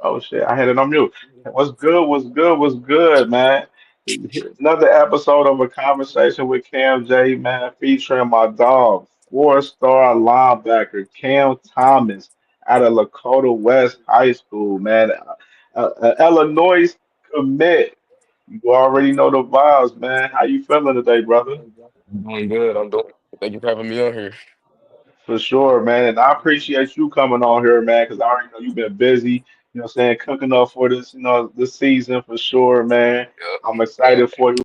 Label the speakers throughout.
Speaker 1: Oh shit, I had it on mute. What's good? What's good? What's good, man? Another episode of a conversation with Cam J, man, featuring my dog, four-star linebacker Cam Thomas out of Lakota West High School, man. Illinois commit. You already know the vibes, man. How you feeling today, brother?
Speaker 2: I'm doing good. I'm doing. Thank you for having me on here.
Speaker 1: For sure, man. And I appreciate you coming on here, man, because I already know you've been busy, you know what I'm saying, cooking up for this, this season for sure, man.
Speaker 2: Yep.
Speaker 1: I'm
Speaker 2: Yep.
Speaker 1: excited for you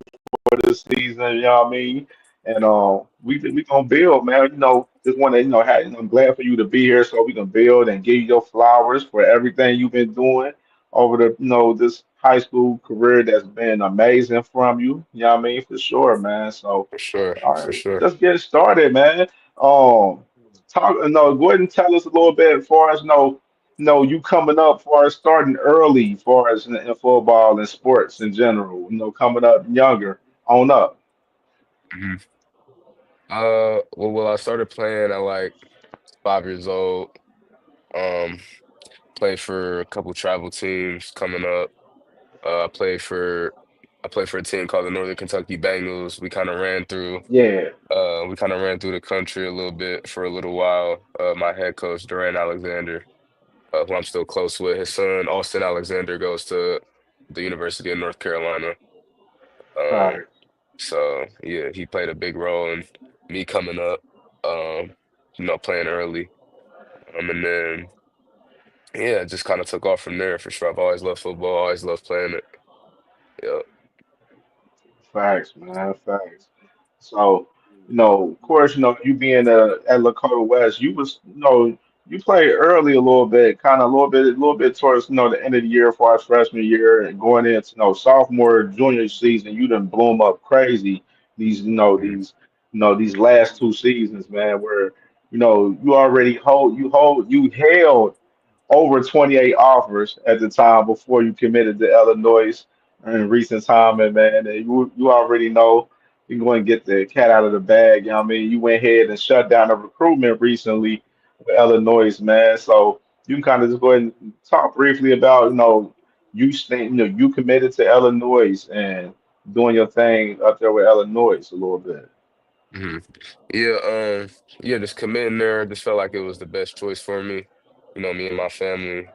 Speaker 1: for this season, you know what I mean? And we gonna build, man. Just wanna, I'm glad for you to be here so we can build and give you your flowers for everything you've been doing over this high school career that's been amazing from you. You know what I mean? For sure, man. So
Speaker 2: For sure.
Speaker 1: all
Speaker 2: For
Speaker 1: right,
Speaker 2: sure.
Speaker 1: let's get started, man. Um, go ahead and tell us a little bit as far as you coming up, far as starting early, far as in football and sports in general. Coming up younger, on up.
Speaker 2: hmm well, I started playing at like 5 years old. Um, Played for a couple travel teams coming up. I played for I played for a team called the Northern Kentucky Bengals.
Speaker 1: Yeah,
Speaker 2: We kind of ran through the country a little bit for a little while. My head coach, Duran Alexander, who I'm still close with, his son, Austin Alexander, goes to the University of North Carolina. Um,
Speaker 1: right.
Speaker 2: So yeah, he played a big role in me coming up, playing early. And then yeah, it just kind of took off from there for sure. I've always loved football, always loved playing it. Yeah.
Speaker 1: Facts, man, facts. So, of course, you being at Lakota West, you played early a little bit, kind of a little bit towards, the end of the year for our freshman year and going into, sophomore, junior season, you done bloom up crazy these,
Speaker 2: Mhm.
Speaker 1: these last two seasons, man, where, you already you held over 28 offers at the time before you committed to Illinois in recent time, and man, and you already know you going to get the cat out of the bag. You know what I mean? You went ahead and shut down the recruitment recently with Illinois, man. So you can kind of just go ahead and talk briefly about, you committed to Illinois and doing your thing up there with Illinois a little bit.
Speaker 2: hmm Yeah, yeah, just committing there, just felt like it was the best choice for me. Me and my family.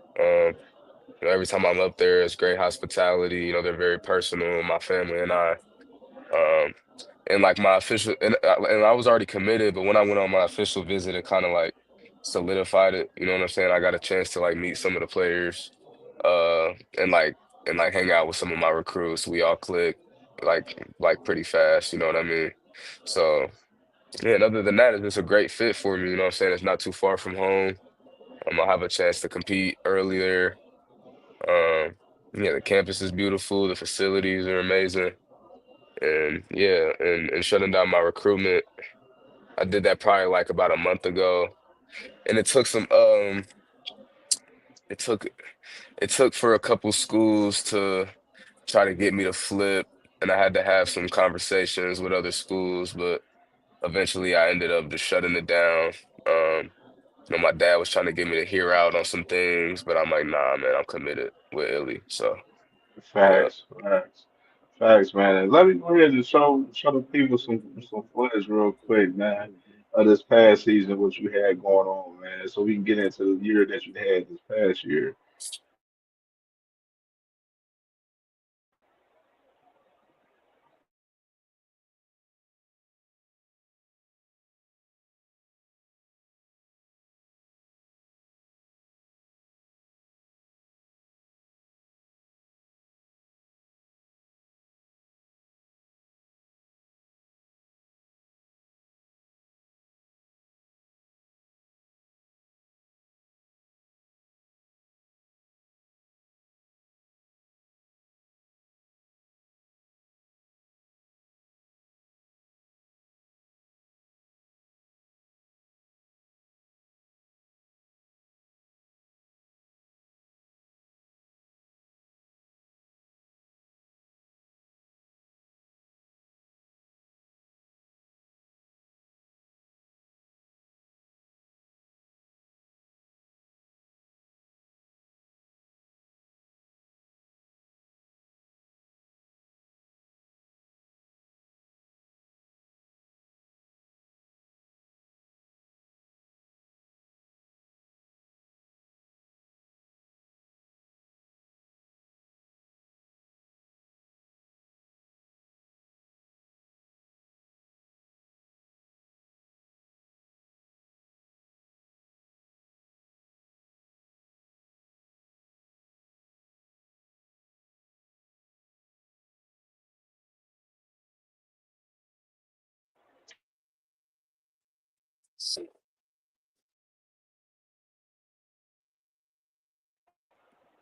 Speaker 2: Every time I'm up there, it's great hospitality. They're very personal, my family and I. Um, and like my official and I was already committed, but when I went on my official visit, it kind of like solidified it. You know what I'm saying? I got a chance to like meet some of the players, uh, and like hang out with some of my recruits. We all clicked like pretty fast. You know what I mean? So yeah. And other than that, it's just a great fit for me. You know what I'm saying? It's not too far from home. I'll have a chance to compete earlier. Um, yeah, the campus is beautiful. The facilities are amazing. And yeah, and shutting down my recruitment. I did that probably like about a month ago. And it took it took for a couple schools to try to get me to flip, and I had to have some conversations with other schools, but eventually I ended up just shutting it down. Um, my dad was trying to get me to hear out on some things, but I'm like, nah, man, I'm committed with Illy. So yeah.
Speaker 1: Facts, facts, facts, man. And let me go ahead and show the people some footage real quick, man, of this past season, what you had going on, man, so we can get into the year that you had this past year.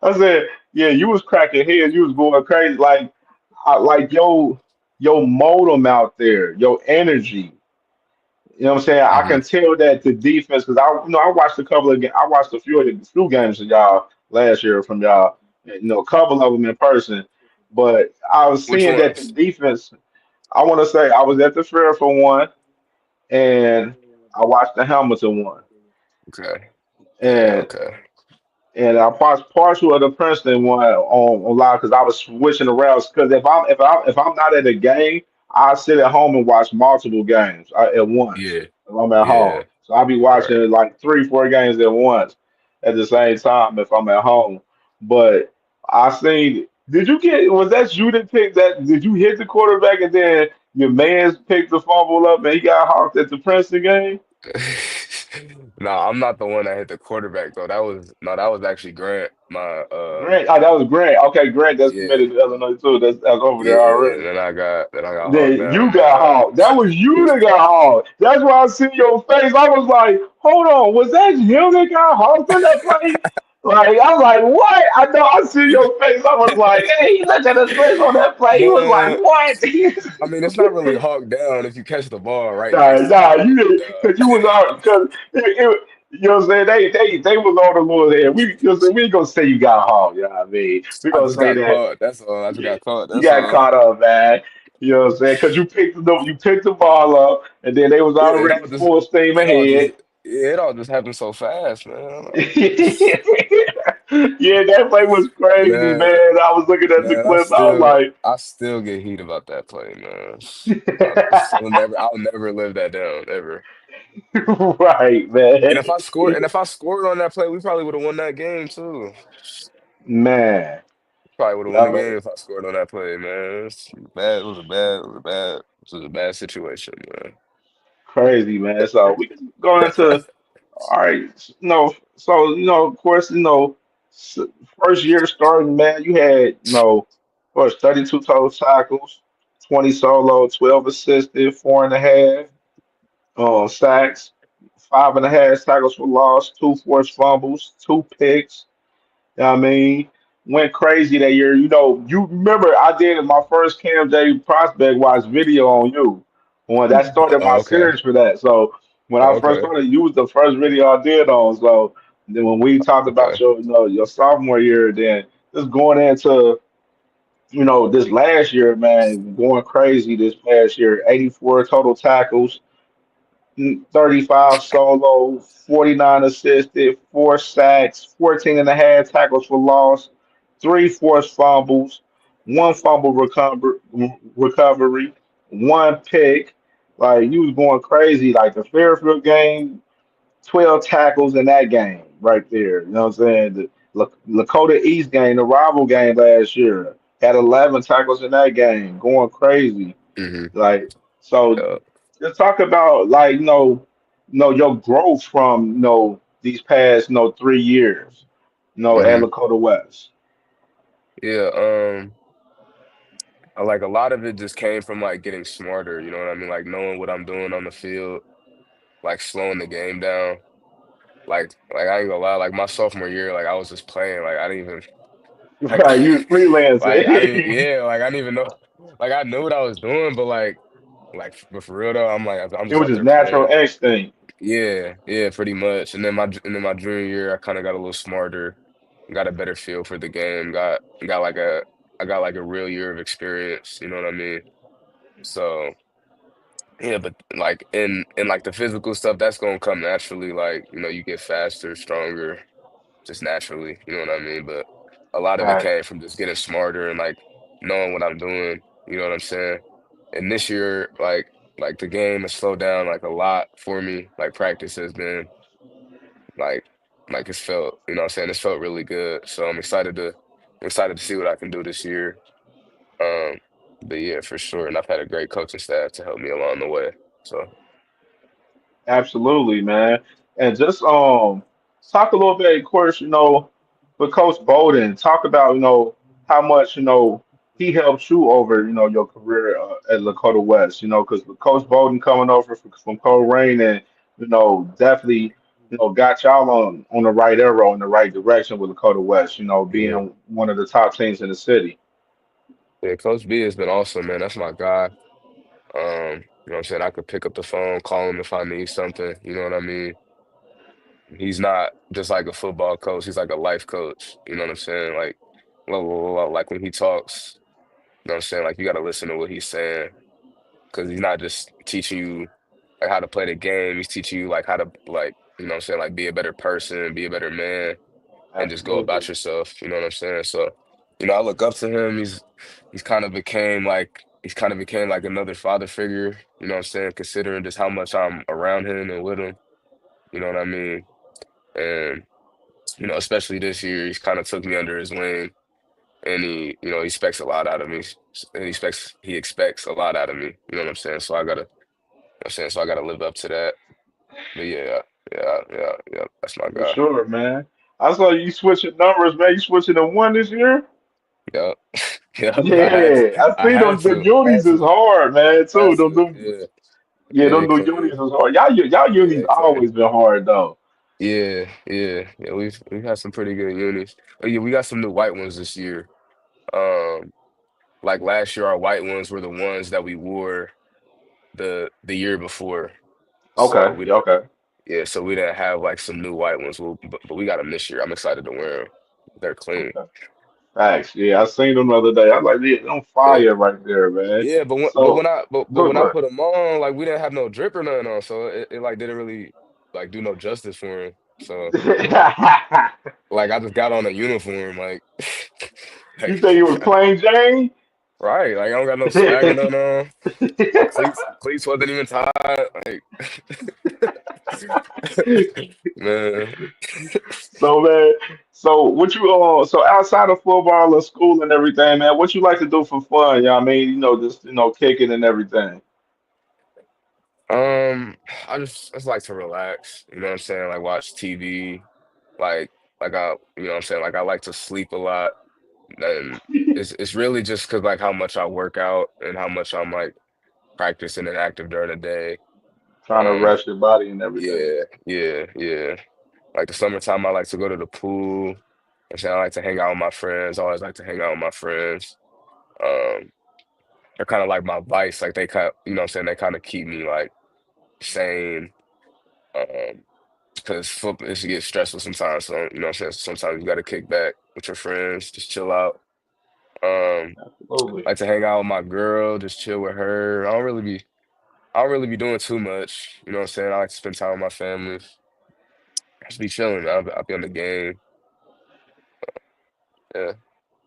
Speaker 1: I said, yeah, you was cracking heads, you was going crazy, like, like your modem out there, your energy. You know what I'm saying? I
Speaker 2: Hmm.
Speaker 1: can tell that the defense, because I watched a couple of, I watched a few games of y'all last year from y'all, a couple of them in person, but I was
Speaker 2: Which
Speaker 1: seeing that the
Speaker 2: ones?
Speaker 1: defense. I want to say I was at the fair for one, and I watched the Hamilton one,
Speaker 2: Okay. Yeah.
Speaker 1: and
Speaker 2: Okay.
Speaker 1: I watched partial of the Princeton one on live because I was switching around. Because if I'm not at a game, I sit at home and watch multiple games at once.
Speaker 2: Yeah.
Speaker 1: If I'm at home,
Speaker 2: Yeah.
Speaker 1: so I'll be
Speaker 2: Right.
Speaker 1: watching like 3, 4 games at once at the same time if I'm at home. But I seen. Did you get? Was that you that picked that? Did you hit the quarterback and then your man's picked the fumble up and he got hawked at the Princeton game?
Speaker 2: No, I'm not the one that hit the quarterback though. That was no, that was actually Grant. My
Speaker 1: Grant. Oh, that was Grant. Okay, Grant. That's
Speaker 2: yeah,
Speaker 1: committed to Illinois too. That's over there
Speaker 2: yeah. And
Speaker 1: already.
Speaker 2: then I got hawked
Speaker 1: Then you
Speaker 2: down
Speaker 1: got
Speaker 2: there.
Speaker 1: hauled. That was you that got hauled. That's why I see your face. I was like, hold on, was that him that got hauled on that play? Like, I'm like, what? I know I see your face. I was like, hey, look at his face on that play. He was like,
Speaker 2: Man,
Speaker 1: what?
Speaker 2: I mean it's not really hawked down if you catch the ball right
Speaker 1: Nah,
Speaker 2: next to
Speaker 1: nah,
Speaker 2: you.
Speaker 1: you didn't,
Speaker 2: But
Speaker 1: because you was out, because you know what I'm saying? They was on the little there. You know what I'm saying? We ain't gonna say you got hauled, you know what I mean? We
Speaker 2: I
Speaker 1: gonna
Speaker 2: just
Speaker 1: say
Speaker 2: got
Speaker 1: that.
Speaker 2: caught. That's all. I just
Speaker 1: Yeah,
Speaker 2: got caught.
Speaker 1: you
Speaker 2: That's
Speaker 1: got
Speaker 2: all.
Speaker 1: caught up, man. You know what I'm saying? Because you picked the ball up, and then they was
Speaker 2: Yeah, it
Speaker 1: already
Speaker 2: all just
Speaker 1: full steam
Speaker 2: it all just
Speaker 1: ahead.
Speaker 2: yeah, it all just happened so fast, man.
Speaker 1: Yeah, that play was crazy, man.
Speaker 2: Man,
Speaker 1: I was looking at the
Speaker 2: man,
Speaker 1: clips. I was
Speaker 2: I still get heat about that play, man.
Speaker 1: like,
Speaker 2: I'll never live that down ever.
Speaker 1: right, man.
Speaker 2: And if I scored on that play, we probably would have won that game too.
Speaker 1: Man,
Speaker 2: Probably would have won the
Speaker 1: that
Speaker 2: game
Speaker 1: was
Speaker 2: if I scored on that play, man. It's bad. It was a bad. It was a bad. This was a bad situation,
Speaker 1: crazy, man. So we can go into. All right. No, so of course, s- first year starting, man, you had, what, 32 total tackles, 20 solo, 12 assisted, 4.5 sacks, 5.5 tackles for loss, two forced fumbles, two picks. You know what I mean? Went crazy that year. You remember I did my first Cam J prospect watch video on you. When that
Speaker 2: man.
Speaker 1: started my
Speaker 2: Oh, okay.
Speaker 1: series for that. So when I
Speaker 2: Oh,
Speaker 1: first
Speaker 2: okay.
Speaker 1: started, you was the first video I did on. So then when we talked about
Speaker 2: Okay.
Speaker 1: your sophomore year, then just going into this last year, man, going crazy this past year. 84 total tackles, 35 solo, 49 assisted, 4 sacks, 14 and a half tackles for loss, three forced fumbles, one fumble recovery, one pick. Like, you was going crazy. Like the Fairfield game, 12 tackles in that game right there. You know what I'm saying? The Lakota East game, the rival game last year, had 11 tackles in that game, going crazy.
Speaker 2: Hmm.
Speaker 1: Like, so
Speaker 2: Yeah.
Speaker 1: let's talk about, like, your growth from, these past, 3 years, at
Speaker 2: Hmm.
Speaker 1: Lakota West.
Speaker 2: Yeah. Like a lot of it just came from like getting smarter. You know what I mean? Like knowing what I'm doing on the field, like slowing the game down. Like I ain't gonna lie. Like my sophomore year, like I was just playing. Like I didn't even like
Speaker 1: Right, you was
Speaker 2: like I didn't.
Speaker 1: freelancing.
Speaker 2: Yeah. Like I didn't even know. Like I knew what I was doing, but but for real though, I'm
Speaker 1: It
Speaker 2: just
Speaker 1: was
Speaker 2: out
Speaker 1: just
Speaker 2: there
Speaker 1: natural
Speaker 2: playing.
Speaker 1: instinct.
Speaker 2: Yeah, yeah, pretty much. And then my junior year, I kind of got a little smarter, got a better feel for the game, got like a I got like a real year of experience. You know what I mean? So yeah, but like in like the physical stuff, that's gonna come naturally. Like you get faster, stronger, just naturally. You know what I mean? But a lot of it
Speaker 1: Right.
Speaker 2: came from just getting smarter and like knowing what I'm doing. You know what I'm saying? And this year, like the game has slowed down like a lot for me. Like practice has been like it's felt, you know what I'm saying? It's felt really good. So I'm excited to see what I can do this year. Um, but yeah, for sure. And I've had a great coaching staff to help me along the way. So
Speaker 1: Absolutely, man. And just talk a little bit, of course, with Coach Bowden. Talk about, how much, he helped you over, your career at Lakota West, because with Coach Bowden coming over from Coleraine and definitely, got y'all on the right arrow in the right direction with Lakota West,
Speaker 2: Yeah.
Speaker 1: being one of the top teams in the city.
Speaker 2: Yeah, Coach B has been awesome, man. That's my guy. You know what I'm saying? I could pick up the phone, call him if I need something. You know what I mean? He's not just like a football coach. He's like a life coach. You know what I'm saying? Like when he talks, you know what I'm saying? Like you got to listen to what he's saying because he's not just teaching you like how to play the game. He's teaching you like how to like, you know what I'm saying? Like be a better person, be a better man, and just go about
Speaker 1: Absolutely.
Speaker 2: yourself. You know what I'm saying? So, I look up to him. He's kind of became like another father figure. You know what I'm saying? Considering just how much I'm around him and with him. You know what I mean? And especially this year, he's kind of took me under his wing, and he expects a lot out of me. And he expects a lot out of me. You know what I'm saying? So I gotta, I'm saying, so I gotta live up to that. But yeah, yeah, yeah, yeah. That's my
Speaker 1: For
Speaker 2: guy.
Speaker 1: sure, man. I saw you switching numbers, man. You switching to one this year?
Speaker 2: Yeah, yeah.
Speaker 1: Yeah, I
Speaker 2: I
Speaker 1: see
Speaker 2: had
Speaker 1: them. The
Speaker 2: to, I had
Speaker 1: unis is
Speaker 2: to,
Speaker 1: hard, man.
Speaker 2: I
Speaker 1: Too.
Speaker 2: had
Speaker 1: Them,
Speaker 2: to.
Speaker 1: them,
Speaker 2: Yeah,
Speaker 1: yeah,
Speaker 2: yeah.
Speaker 1: them
Speaker 2: They
Speaker 1: new
Speaker 2: clean.
Speaker 1: unis is hard. Y'all
Speaker 2: Yeah,
Speaker 1: unis
Speaker 2: they clean.
Speaker 1: always been hard though.
Speaker 2: Yeah, yeah, yeah. We've had some pretty good unis. Oh yeah, we got some new white ones this year. Um, like last year, our white ones were the ones that we wore the year before. So
Speaker 1: Okay,
Speaker 2: we
Speaker 1: yeah, okay,
Speaker 2: yeah, so we didn't have like some new white ones. But we got them this year. I'm excited to wear them. They're clean.
Speaker 1: okay. Thanks. Yeah, I seen them the other day. I was like, yeah, on
Speaker 2: Yeah,
Speaker 1: fire right there, man.
Speaker 2: yeah.
Speaker 1: So,
Speaker 2: But
Speaker 1: go
Speaker 2: when I
Speaker 1: go.
Speaker 2: put them on, like we didn't have no drip or nothing on, so it like didn't really like do no justice for him. So like I just got on a uniform, like
Speaker 1: You think
Speaker 2: like
Speaker 1: it was plain Jane?
Speaker 2: right, like I don't got no swag or nothing on. My cleats wasn't even tied. Like man.
Speaker 1: So man, so what you so outside of football and school and everything, man, what you like to do for fun? Yeah, I mean, just kicking and everything.
Speaker 2: Um, I just like to relax, you know what I'm saying? Like watch TV, like you know what I'm saying? Like I like to sleep a lot. And it's really just 'cause like how much I work out and how much I'm like practicing and active during the day.
Speaker 1: Trying to
Speaker 2: Um,
Speaker 1: rest your body and everything.
Speaker 2: yeah, yeah, yeah. Like the summertime I like to go to the pool. I'm saying I like to hang out with my friends. I always like to hang out with my friends. Um, they're kind of like my vice. Like they kind, you know what I'm saying? They kind of keep me like sane. Um, because football it gets stressful sometimes. So you know what I'm saying. Sometimes you got to kick back with your friends, just chill out. Um,
Speaker 1: Absolutely.
Speaker 2: like to hang out with my girl, just chill with her. I don't really be doing too much. You know what I'm saying. I like to spend time with my family. Just be chilling. I'll be on the game. Yeah,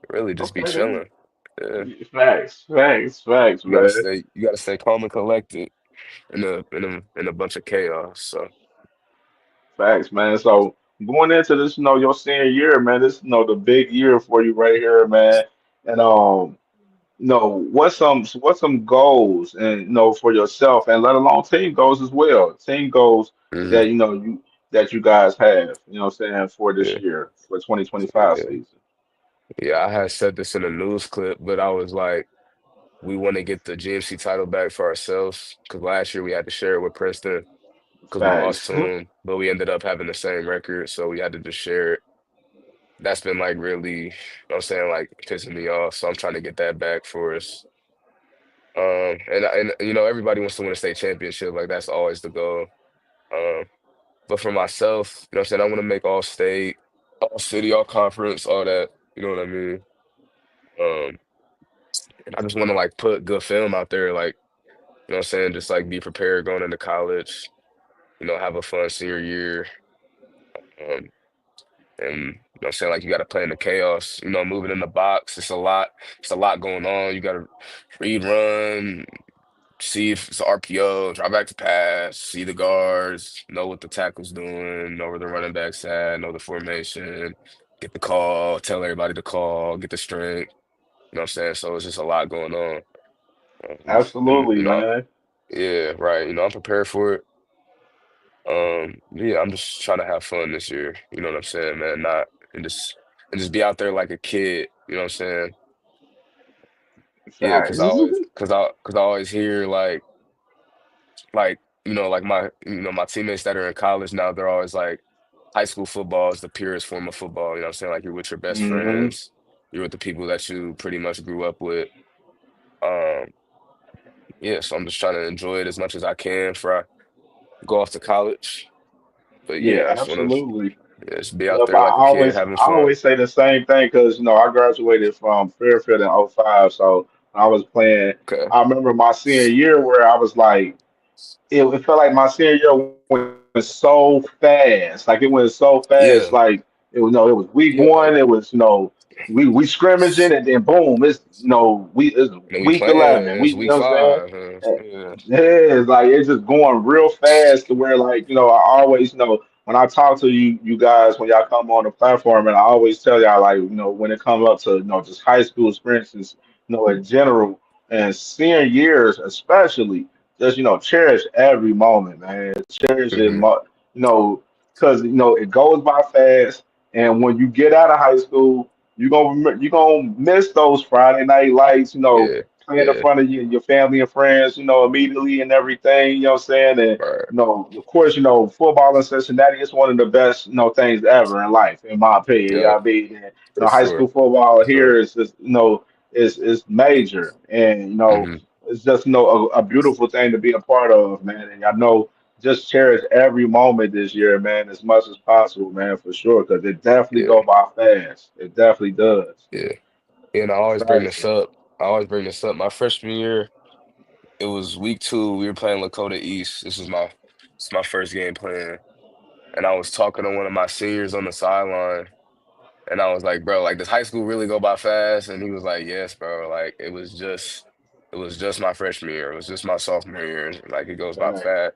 Speaker 2: really just be
Speaker 1: Okay then.
Speaker 2: chilling. Yeah,
Speaker 1: Facts, facts, facts, man.
Speaker 2: you gotta stay calm and collected in a bunch of chaos. So
Speaker 1: Facts, man. So going into this, your senior year, man, this, the big year for you right here, man. And what's some goals and for yourself and let alone team goals as well. Team goals
Speaker 2: mhm,
Speaker 1: that you guys have, what I'm saying, for this
Speaker 2: yeah,
Speaker 1: year, for 2025
Speaker 2: yeah,
Speaker 1: season.
Speaker 2: yeah. I had said this in a news clip, but I was like, we want to get the GMC title back for ourselves because last year we had to share it with Princeton because we lost
Speaker 1: Facts.
Speaker 2: to them, but we ended up having the same record, so we had to just share it. That's been like really, you know what I'm saying, like pissing me off. So I'm trying to get that back for us. And everybody wants to win a state championship, like that's always the goal. Um, but for myself, you know what I'm saying, I want to make all state, all city, all conference, all that. You know what I mean? Um, and I just want to like put good film out there, like you know what I'm saying, just like be prepared going into college. Have a fun senior year. Um, And you know what I'm saying, like you gotta play in the chaos, moving in the box. It's a lot going on. You gotta read, run, see if it's RPO, drive back to pass, see the guards, know what the tackle's doing, know where the running back's at, know the formation, get the call, tell everybody to call, get the strength. You know what I'm saying? So it's just a lot going on. And
Speaker 1: Absolutely, man.
Speaker 2: yeah, right. I'm prepared for it. Yeah, I'm just trying to have fun this year. You know what I'm saying, man? Not and just be out there like a kid. You know what I'm saying? Yeah,
Speaker 1: Facts.
Speaker 2: cause I always hear like like my teammates that are in college now, they're always like, high school football is the purest form of football. You know what I'm saying? Like you're with your best
Speaker 1: Hmm.
Speaker 2: friends, you're with the people that you pretty much grew up with. Um, yeah, so I'm just trying to enjoy it as much as I can before I go off to college. But
Speaker 1: Yeah,
Speaker 2: yeah, I just want to
Speaker 1: absolutely.
Speaker 2: just be out
Speaker 1: Yep,
Speaker 2: there like a kid having
Speaker 1: I
Speaker 2: fun.
Speaker 1: always say the same thing because I graduated from Fairfield in '05, so I was playing.
Speaker 2: Okay.
Speaker 1: I remember my senior year where I was like, it felt like my senior year went so fast. Like it went so fast. Like
Speaker 2: Yeah.
Speaker 1: it was it was week
Speaker 2: Yeah.
Speaker 1: one. It
Speaker 2: Like,
Speaker 1: was we scrimmaging and then boom, it's
Speaker 2: and then we
Speaker 1: week
Speaker 2: playing,
Speaker 1: 11.
Speaker 2: and
Speaker 1: We
Speaker 2: it's
Speaker 1: you
Speaker 2: week
Speaker 1: know what I'm saying?
Speaker 2: five. Yeah.
Speaker 1: Yeah, it's like it's just going real fast to where like I always when I talk to you guys when y'all come on the platform and I always tell y'all like when it comes up to just high school experiences in general and senior years especially just cherish every moment, man. Cherish it
Speaker 2: Hmm.
Speaker 1: because it goes by fast and when you get out of high school you gonna miss those Friday night lights,
Speaker 2: Yeah.
Speaker 1: playing in
Speaker 2: Yeah.
Speaker 1: front of your family and friends, immediately and everything, you know what I'm saying? And,
Speaker 2: Right.
Speaker 1: of course, football in Cincinnati is one of the best, things ever in life, in my opinion. You know
Speaker 2: Yep.
Speaker 1: what I mean? And,
Speaker 2: For
Speaker 1: high school
Speaker 2: sure.
Speaker 1: football
Speaker 2: For
Speaker 1: here
Speaker 2: sure.
Speaker 1: is just, is major. And,
Speaker 2: Hmm.
Speaker 1: it's just, a beautiful thing to be a part of, man. And I know just cherish every moment this year, man, as much as possible, man, for sure, because it definitely
Speaker 2: Yeah.
Speaker 1: go by fast. It definitely does.
Speaker 2: Yeah. And I always bring
Speaker 1: Facts,
Speaker 2: this
Speaker 1: man.
Speaker 2: up. I always bring this up. My freshman year, it was week two. We were playing Lakota East. This is my first game playing. And I was talking to one of my seniors on the sideline. And I was like, bro, like, does high school really go by fast? And he was like, yes, bro. Like, it was just my freshman year. It was just my sophomore year. Like, it goes by
Speaker 1: Facts.
Speaker 2: fast.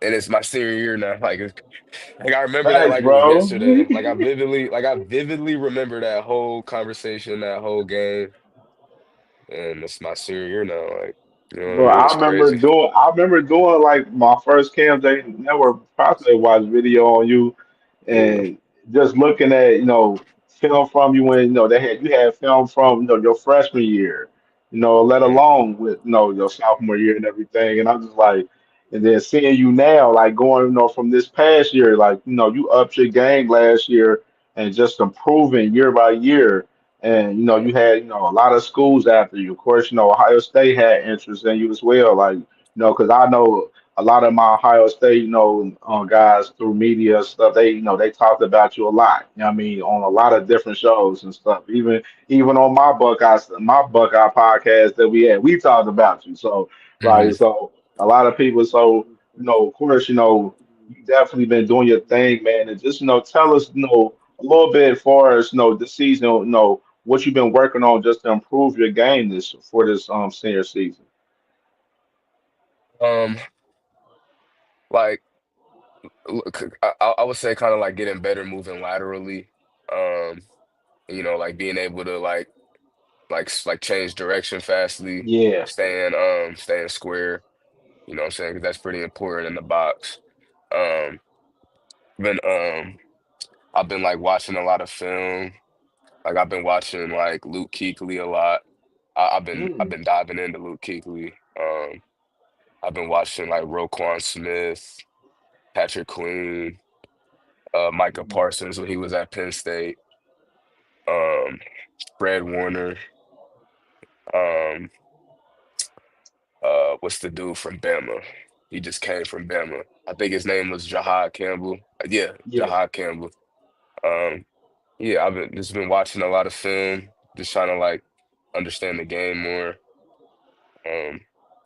Speaker 2: And it's my senior year now. Like I remember that
Speaker 1: Facts,
Speaker 2: like it was
Speaker 1: bro.
Speaker 2: yesterday. Like I vividly remember that whole conversation, that whole game. And it's my senior year now. Like, you know what I
Speaker 1: Bro,
Speaker 2: mean? It's crazy.
Speaker 1: I remember doing like my first CamJ Network prospect watch video on you
Speaker 2: Yeah.
Speaker 1: and just looking at, film from you when, you had film from, your freshman year, let
Speaker 2: Mhm.
Speaker 1: alone with, your sophomore year and everything. And I'm just like, and then seeing you now, like going, from this past year, like, you upped your game last year and just improving year by year. And
Speaker 2: Yeah.
Speaker 1: you had a lot of schools after you. Of course, Ohio State had interest in you as well. Like because I know a lot of my Ohio State guys through media stuff. They they talked about you a lot. You know what I mean, on a lot of different shows and stuff. Even on my Buckeye podcast that we had, we talked about you. So
Speaker 2: Hmm.
Speaker 1: so a lot of people. So of course, you definitely been doing your thing, man. And just tell us a little bit for us, this season, what you've been working on just to improve your game this senior season.
Speaker 2: Um, like I would say kind of like getting better moving laterally. Um, like being able to like change direction fastly,
Speaker 1: Yeah.
Speaker 2: staying square. You know what I'm saying? 'Cause that's pretty important in the box. Um, been I've been like watching a lot of film. Like I've been watching like Luke Kuechly a lot. I've
Speaker 1: Mm.
Speaker 2: been diving into Luke Kuechly. I've been watching like Roquan Smith, Patrick Queen, Micah Parsons when he was at Penn State, um, Fred Warner, um, what's the dude from Bama? He just came from Bama. I think his name was Jahad Campbell. Yeah,
Speaker 1: Yeah.
Speaker 2: Jahad Campbell. Um, yeah, I've been just been watching a lot of film, just trying to like understand the game more. Um,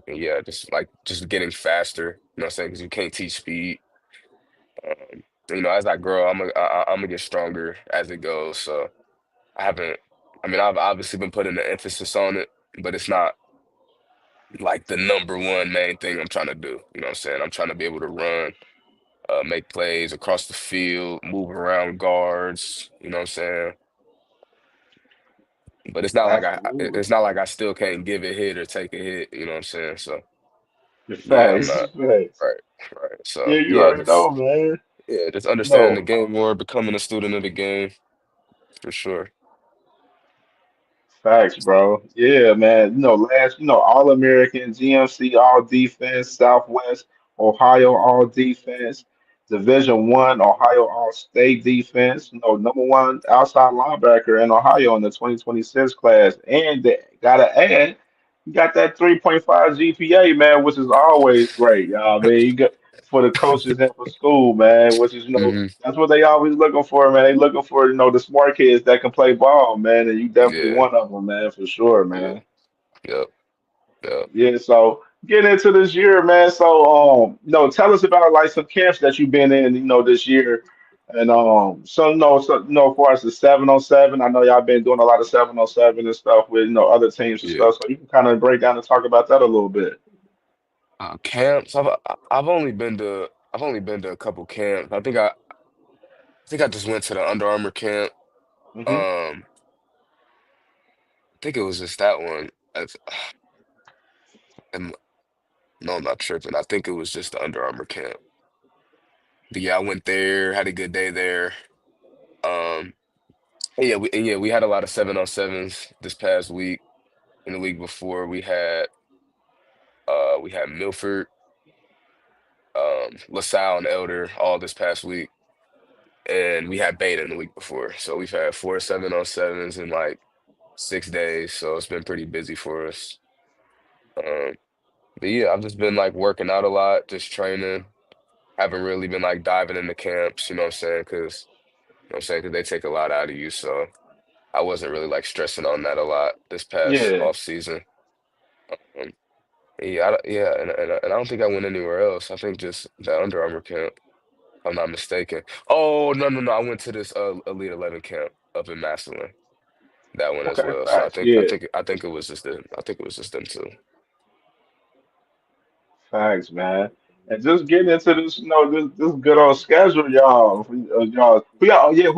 Speaker 2: and yeah, just getting faster. You know what I'm saying? Because you can't teach speed. As I grow, I'm gonna get stronger as it goes. So I haven't. I mean, I've obviously been putting the emphasis on it, but it's not like the number one main thing I'm trying to do. You know what I'm saying? I'm trying to be able to run, make plays across the field, move around guards. You know what I'm saying? But
Speaker 1: Absolutely.
Speaker 2: it's not like I still can't give a hit or take a hit. You know what I'm saying? So
Speaker 1: The
Speaker 2: yeah, I'm
Speaker 1: facts.
Speaker 2: not
Speaker 1: Facts.
Speaker 2: right, right. So
Speaker 1: Yeah, you
Speaker 2: yeah,
Speaker 1: already know, man.
Speaker 2: just understanding the
Speaker 1: No.
Speaker 2: game more, becoming a student of the game for sure.
Speaker 1: Facts, bro. Yeah, man. Last, All American, GMC, All Defense, Southwest. Ohio All Defense, Division 1 Ohio All State Defense. You know, number one outside linebacker in Ohio in the 2026 class, and they gotta add, you got that 3.5 GPA, man, which is always great. I mean, you got for the coaches and for school, man, which is
Speaker 2: Hmm.
Speaker 1: that's what they always looking for, man. They looking for the smart kids that can play ball, man, and you definitely
Speaker 2: Yeah.
Speaker 1: one of them, man, for sure,
Speaker 2: Yeah.
Speaker 1: man.
Speaker 2: Yep. Yep.
Speaker 1: Yeah, so getting into this year, man. So, tell us about like some camps that you've been in, this year, and as far as the 7-on-7, I know y'all been doing a lot of 7-on-7 and stuff with other teams and
Speaker 2: Yeah.
Speaker 1: stuff. So you can kind of break down and talk about that a little bit.
Speaker 2: Camps. I've only been to a couple camps. I think I just went to the Under Armour camp.
Speaker 1: Hmm.
Speaker 2: I think it was just that one. And no, I'm not tripping. I think it was just the Under Armour camp. But yeah, I went there, had a good day there. Um, and yeah, we had a lot of 7-on-7s this past week. And the week before, we had Milford, LaSalle, and Elder all this past week, and we had Beta in the week before. So we've had 4 7-on-7s in like 6 days. So it's been pretty busy for us. Um, but yeah, I've just been like working out a lot, just training. Haven't really been like diving into camps, you know what I'm saying? Because they take a lot out of you. So I wasn't really like stressing on that a lot this past
Speaker 1: Yeah.
Speaker 2: off season. Um, yeah, and I don't think I went anywhere else. I think just the Under Armour camp, if I'm not mistaken. Oh, no, no, no. I went to this Elite 11 camp up in Massillon, that one as
Speaker 1: Okay.
Speaker 2: well. So
Speaker 1: Facts. Yeah.
Speaker 2: I think it was just them two.
Speaker 1: Facts, man. And just getting into this, this good old schedule, y'all. Who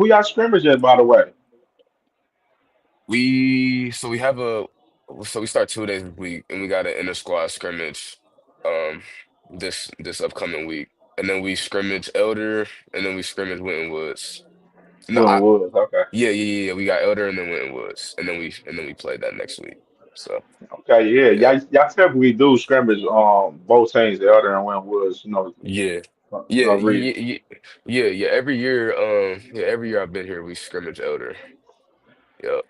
Speaker 1: y'all scrimmaging, by the way?
Speaker 2: We have so we start 2 days a week, and we got an inter squad scrimmage um this upcoming week, and then we scrimmage Elder, and then we scrimmage Winton Woods. No,
Speaker 1: Wooden Woods. Okay.
Speaker 2: yeah. We got Elder and then Winton Woods, and then we play that next week. So
Speaker 1: Okay, yeah,
Speaker 2: yeah,
Speaker 1: y'all typically do scrimmage both teams, the other and Wentwoods,
Speaker 2: yeah,
Speaker 1: for
Speaker 2: yeah,
Speaker 1: some reason.
Speaker 2: yeah. Every year I've been here, we scrimmage Elder. Yeah.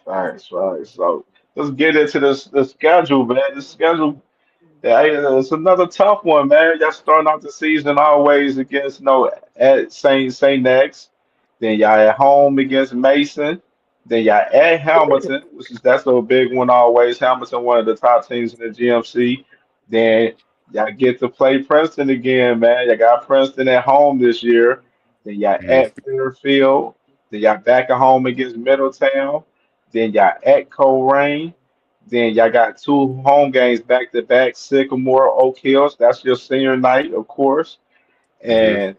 Speaker 1: Thanks, right. So let's get into the schedule, man. The schedule, yeah, hey, it's another tough one, man. Y'all starting off the season always against at Saint X. Then y'all at home against Mason. Then y'all at Hamilton, which is that's a big one always. Hamilton, one of the top teams in the GMC. Then y'all get to play Princeton again, man. Y'all got Princeton at home this year. Then y'all
Speaker 2: Mhm.
Speaker 1: at Fairfield. Then y'all back at home against Middletown. Then y'all at Colerain. Then y'all got two home games back to back, Sycamore, Oak Hills. That's your senior night, of course.
Speaker 2: Mhm.
Speaker 1: And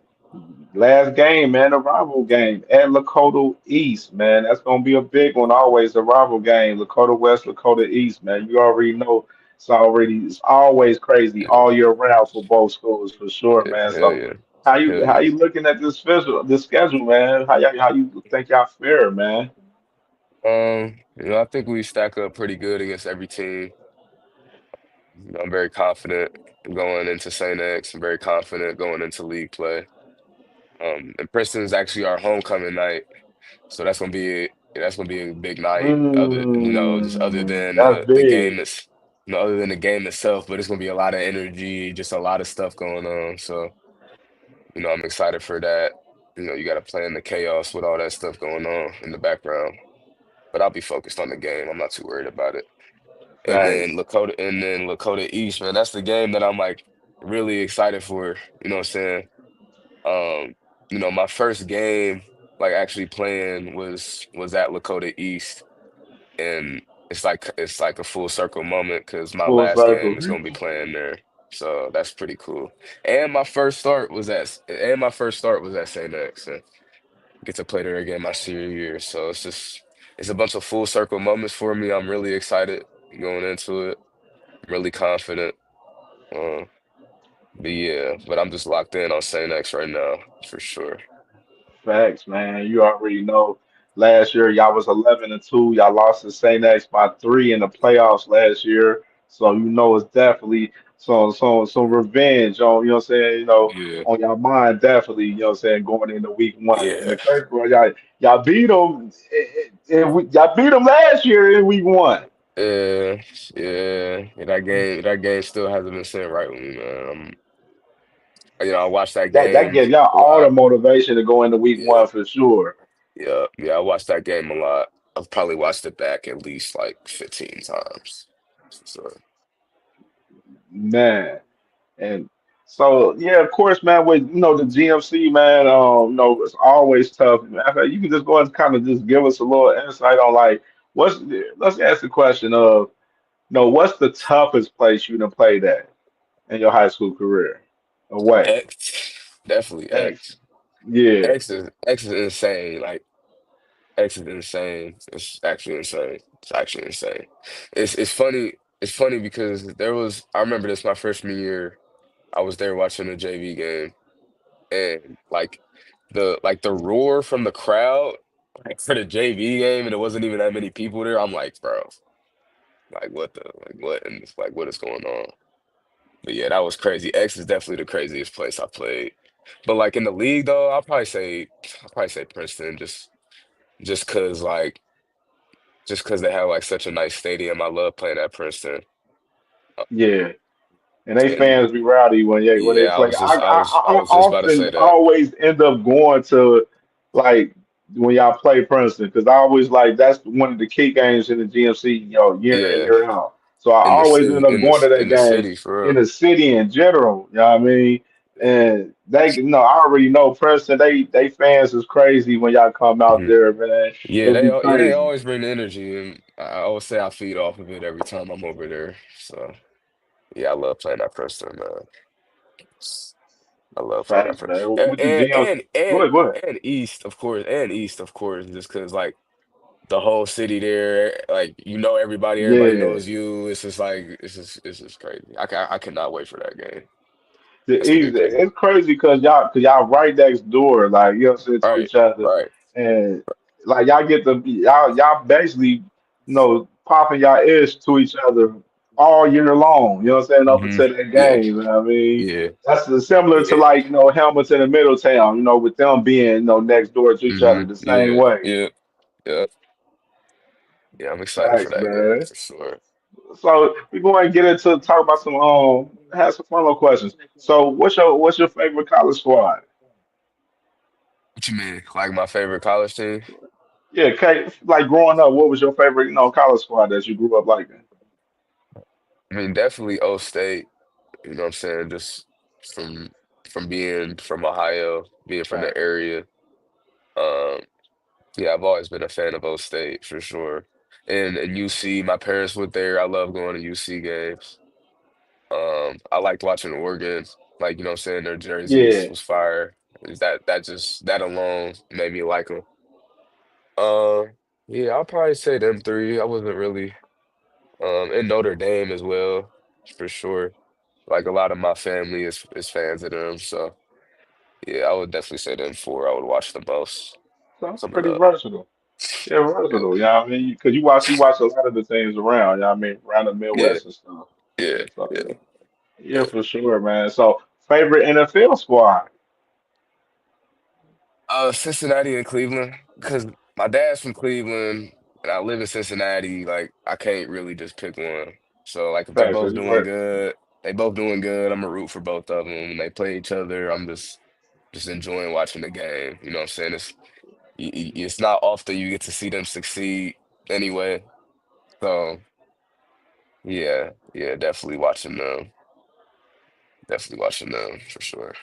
Speaker 1: last game, man, the rival game at Lakota East, man. That's gonna be a big one always, the rival game, Lakota West, Lakota East, man. You already know it's always crazy
Speaker 2: Yeah.
Speaker 1: all year round for both schools for sure,
Speaker 2: Yeah.
Speaker 1: man.
Speaker 2: Hell
Speaker 1: So
Speaker 2: yeah.
Speaker 1: how
Speaker 2: Hell
Speaker 1: you how
Speaker 2: yeah.
Speaker 1: you looking at this schedule, man? How you think y'all fare, man?
Speaker 2: I think we stack up pretty good against every team. I'm very confident going into St. X. I'm very confident going into league play. And Princeton's actually our homecoming night, so that's gonna be a big night. Just other than
Speaker 1: That's
Speaker 2: the game
Speaker 1: big.
Speaker 2: that's other than the game itself, but it's gonna be a lot of energy, just a lot of stuff going on. So, I'm excited for that. You got to play in the chaos with all that stuff going on in the background, but I'll be focused on the game. I'm not too worried about it.
Speaker 1: Facts.
Speaker 2: And then Lakota East, man, that's the game that I'm like really excited for. You know what I'm saying? Um, my first game, like actually playing was at Lakota East, and it's like a full circle moment because my
Speaker 1: Full
Speaker 2: last
Speaker 1: circle.
Speaker 2: game is gonna be playing there. So that's pretty cool. And my first start was at St. X, and get to play there again my senior year. So it's a bunch of full circle moments for me. I'm really excited going into it. I'm really confident. Uh, but yeah, but I'm just locked in on St. X right now for sure.
Speaker 1: Facts, man. You already know. Last year, y'all was 11-2. Y'all lost to Saint X by 3 in the playoffs last year. So it's definitely some revenge on,
Speaker 2: Yeah,
Speaker 1: on your mind, definitely, going into week one. And
Speaker 2: yeah,
Speaker 1: the crazy part, y'all beat them, y'all beat them last year in week one.
Speaker 2: yeah, yeah. That game still hasn't been sitting right with me, man. I watched that
Speaker 1: That
Speaker 2: game
Speaker 1: gives y'all
Speaker 2: a
Speaker 1: all the
Speaker 2: lot.
Speaker 1: motivation to go into week
Speaker 2: Yeah,
Speaker 1: one for sure,
Speaker 2: yeah, yeah. I watched that game a lot. I've probably watched it back at least like 15 times. So
Speaker 1: man. And so, yeah, of course, man, with the GMC, man, it's always tough. Matter of fact, you can just go and kind of just give us a little insight on like what's let's ask the question of what's the toughest place you done played at in your high school career? Away.
Speaker 2: X, definitely
Speaker 1: X.
Speaker 2: X.
Speaker 1: Yeah.
Speaker 2: X is insane. Like X is insane. It's actually insane. It's actually insane. It's funny. It's funny because I remember this my freshman year. I was there watching the JV game, and like the roar from the crowd like for the JV game, and it wasn't even that many people there. I'm like, bro, like what and it's like what is going on? But yeah, that was crazy. X is definitely the craziest place I played. But like in the league though, I'll probably say Princeton just cause just cause they have like such a nice stadium. I love playing at Princeton. Uh,
Speaker 1: Yeah. And they
Speaker 2: And
Speaker 1: fans be rowdy when they
Speaker 2: yeah, I
Speaker 1: play.
Speaker 2: was just I
Speaker 1: I
Speaker 2: was just about to
Speaker 1: often
Speaker 2: say that.
Speaker 1: always end up going to like when y'all play Princeton because I always like that's one of the key games in the GMC, year in
Speaker 2: Yeah,
Speaker 1: year out. So I
Speaker 2: in the
Speaker 1: always
Speaker 2: city,
Speaker 1: end up going to
Speaker 2: in
Speaker 1: that
Speaker 2: the
Speaker 1: games
Speaker 2: city for
Speaker 1: in
Speaker 2: real.
Speaker 1: the city in general. You know what I mean? And I already know Princeton. They fans is crazy when y'all come out
Speaker 2: Hmm.
Speaker 1: there, man.
Speaker 2: Yeah,
Speaker 1: It'd be
Speaker 2: they
Speaker 1: crazy.
Speaker 2: always bring the energy, and I always say I feed off of it every time I'm over there. So yeah, I love playing at Princeton, man. I love playing at
Speaker 1: Facts,
Speaker 2: Princeton,
Speaker 1: man. With the GMC. Go ahead, go ahead.
Speaker 2: And East, of course, just because like the whole city there, like everybody
Speaker 1: Yeah.
Speaker 2: knows you. It's just like it's just crazy. I cannot wait for that game.
Speaker 1: The
Speaker 2: That's gonna be a
Speaker 1: easy.
Speaker 2: crazy.
Speaker 1: It's crazy because y'all right next door, like to
Speaker 2: Right,
Speaker 1: each other,
Speaker 2: right.
Speaker 1: and like y'all get the y'all basically popping y'all ears to each other all year long. You know what I'm saying? Up
Speaker 2: Hmm.
Speaker 1: until that
Speaker 2: Yeah,
Speaker 1: game. You know what I mean?
Speaker 2: yeah,
Speaker 1: That's similar to
Speaker 2: yeah.
Speaker 1: like Hamilton and Middletown. With them being next door to each
Speaker 2: Hmm.
Speaker 1: other the same
Speaker 2: Yeah,
Speaker 1: way.
Speaker 2: yeah, yeah, yeah. I'm excited for
Speaker 1: Facts,
Speaker 2: that game
Speaker 1: man.
Speaker 2: for sure.
Speaker 1: So we going to get into talk about some have some fun little questions. So what's your favorite college squad?
Speaker 2: What you mean? Like my favorite college team?
Speaker 1: Yeah, Kate, like growing up, what was your favorite, college squad that you grew up liking?
Speaker 2: I mean, definitely O State. You know what I'm saying? Just from from being from Ohio, being from the
Speaker 1: Facts.
Speaker 2: area. Um, yeah, I've always been a fan of O State for sure. And UC, my parents went there. I love going to UC games. I liked watching Oregon. Like, you know what I'm saying? Their jerseys
Speaker 1: Yeah.
Speaker 2: was fire. Is that alone made me like them. Uh, yeah, I'll probably say them three. I wasn't really and Notre Dame as well, for sure. Like a lot of my family is fans of them, so yeah, I would definitely say them four. I would watch the most.
Speaker 1: So
Speaker 2: Some of
Speaker 1: pretty
Speaker 2: the
Speaker 1: versatile. Yeah,
Speaker 2: yeah,
Speaker 1: versatile. Yeah, I mean, because you watch a lot of the teams around. I mean, around the
Speaker 2: yeah,
Speaker 1: Midwest and stuff.
Speaker 2: yeah, yeah,
Speaker 1: So yeah,
Speaker 2: yeah.
Speaker 1: for sure, man. So favorite NFL squad?
Speaker 2: Cincinnati and Cleveland, because my dad's from Cleveland and I live in Cincinnati. Like I can't really just pick one. So like if they're
Speaker 1: Facts. So
Speaker 2: both
Speaker 1: you
Speaker 2: doing
Speaker 1: were,
Speaker 2: good, they both doing good. I'm gonna root for both of them. When they play each other, I'm just enjoying watching the game. You know what I'm saying? It's not often you get to see them succeed anyway. So yeah, yeah, definitely watching them for sure.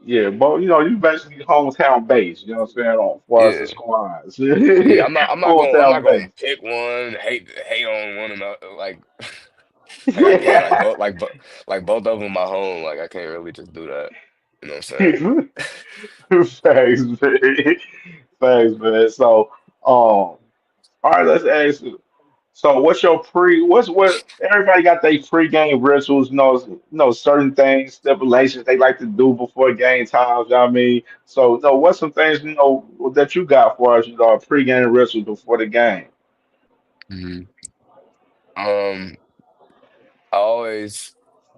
Speaker 1: yeah, but you basically hometown based. You know what I'm saying? On far as the
Speaker 2: Yeah,
Speaker 1: squads,
Speaker 2: yeah. I'm not
Speaker 1: hometown
Speaker 2: gonna
Speaker 1: based.
Speaker 2: pick one. Hate on one another. Like I can't
Speaker 1: Yeah.
Speaker 2: like both of them my home. Like I can't really just do that. You know what I'm saying?
Speaker 1: Thanks, man. Thanks, man. So, all right, let's ask you. So, what everybody got their pre-game rituals, certain things, stipulations they like to do before game times, you know what I mean? So, what's some things, that you got for us, pre-game rituals before the game?
Speaker 2: Hmm. Um, I always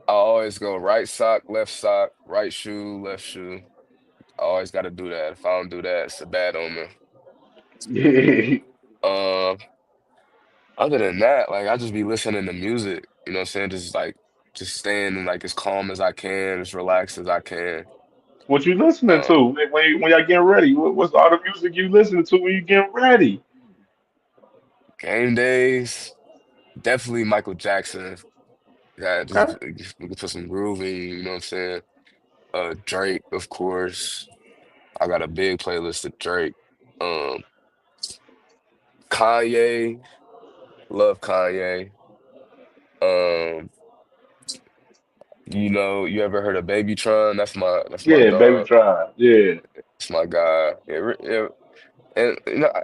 Speaker 2: I always go right sock, left sock, right shoe, left shoe. I always got to do that. If I don't do that, it's a bad omen.
Speaker 1: Yeah.
Speaker 2: Um, Other than that, like I just be listening to music. You know what I'm saying? Just staying like as calm as I can, as relaxed as I can.
Speaker 1: What you listening
Speaker 2: Um,
Speaker 1: to when y'all getting ready? What's all the music you listening to when you getting ready?
Speaker 2: Game days, definitely Michael Jackson. Yeah,
Speaker 1: Okay.
Speaker 2: just we can put some groovy. You know what I'm saying? Drake, of course. I got a big playlist of Drake. Um, Kanye, love Kanye. Um, you ever heard of Baby Tron? That's my
Speaker 1: Yeah, Baby
Speaker 2: dog.
Speaker 1: Drive. Yeah,
Speaker 2: That's my guy. Yeah, yeah. And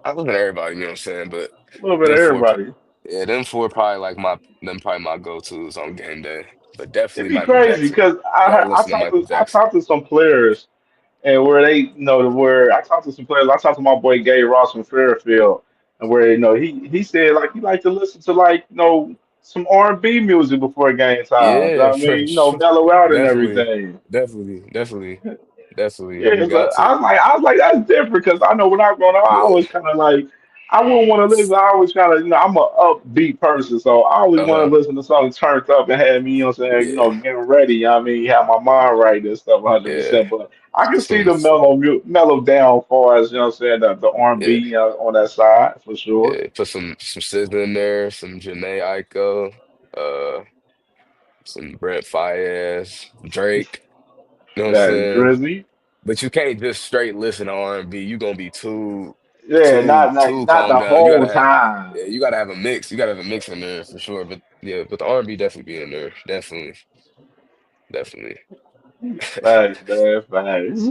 Speaker 2: I listen to everybody, you know what I'm saying? But
Speaker 1: a little bit of
Speaker 2: them four,
Speaker 1: everybody.
Speaker 2: yeah, them four probably like them probably my go-tos on game day. But
Speaker 1: It'd
Speaker 2: definitely
Speaker 1: be
Speaker 2: Michael
Speaker 1: crazy
Speaker 2: Jackson.
Speaker 1: because
Speaker 2: Gotta
Speaker 1: I
Speaker 2: listen to
Speaker 1: talked
Speaker 2: Michael
Speaker 1: to
Speaker 2: Jackson.
Speaker 1: some players and where they where I talked to some players. I talked to my boy Gay Ross from Fairfield, and where he said like he like to listen to like some R&B music before game time.
Speaker 2: Yeah,
Speaker 1: I
Speaker 2: for
Speaker 1: mean,
Speaker 2: sure.
Speaker 1: mellow out and
Speaker 2: Definitely,
Speaker 1: everything.
Speaker 2: definitely, definitely, definitely.
Speaker 1: Yeah,
Speaker 2: You
Speaker 1: so
Speaker 2: got to.
Speaker 1: I was like, that's different because I know when I was growing up, I
Speaker 2: Yeah.
Speaker 1: always kind of like, I wouldn't want to listen. I always kind of, I'm a upbeat person, so I always want
Speaker 2: Uh-huh.
Speaker 1: to listen to something turned up and have me,
Speaker 2: Yeah.
Speaker 1: getting ready. I mean, have my mind right and stuff,
Speaker 2: Yeah.
Speaker 1: 100%. But I can see
Speaker 2: Some
Speaker 1: the mellow down as far as the
Speaker 2: yeah.
Speaker 1: R&B on that side for sure.
Speaker 2: Yeah. Put some SZA in there, some Janae Aiko, uh, some Brent Faiyaz, Drake. You know what I'm
Speaker 1: That
Speaker 2: saying?
Speaker 1: Drizzy,
Speaker 2: But you can't just straight listen to R&B. You gonna be too
Speaker 1: yeah,
Speaker 2: too too
Speaker 1: not
Speaker 2: calmed
Speaker 1: the
Speaker 2: down.
Speaker 1: whole time.
Speaker 2: You gotta have a mix. You gotta have a mix in there for sure. But yeah, but the R&B definitely be in there. Definitely, definitely.
Speaker 1: Facts, man, facts.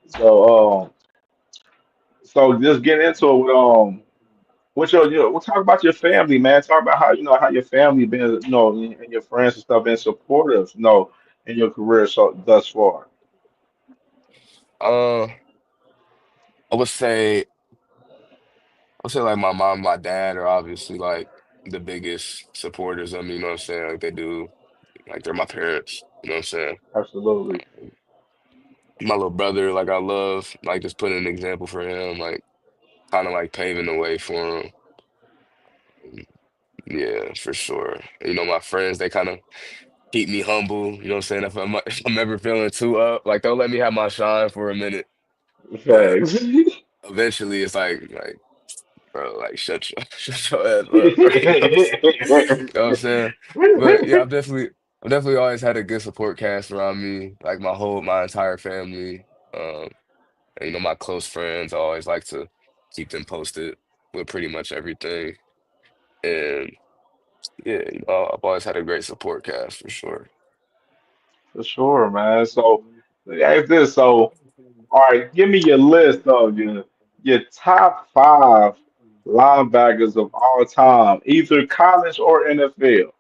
Speaker 1: So, so just get into it with we'll talk about your family, man. Talk about how how your family been, and your friends and stuff been supportive, in your career so thus far.
Speaker 2: Uh, I would say I would say like my mom, and my dad are obviously like the biggest supporters of me. You know what I'm saying? Like they do, like they're my parents. You know what I'm saying?
Speaker 1: Absolutely,
Speaker 2: My little brother, like I love, like just putting an example for him, like kind of like paving the way for him. Yeah, for sure. My friends, they kind of keep me humble. You know what I'm saying? If I'm ever feeling too up, like they'll let me have my shine for a minute, but
Speaker 1: facts.
Speaker 2: eventually it's like bro, like shut your shut your ass up, bro. You know what I'm saying? But yeah, I've definitely always had a good support cast around me, like my entire family. And, my close friends, I always like to keep them posted with pretty much everything. And yeah, I've always had a great support cast for sure.
Speaker 1: For sure, man. So, ask this. So, all right, give me your list of your top five linebackers of all time, either college or NFL.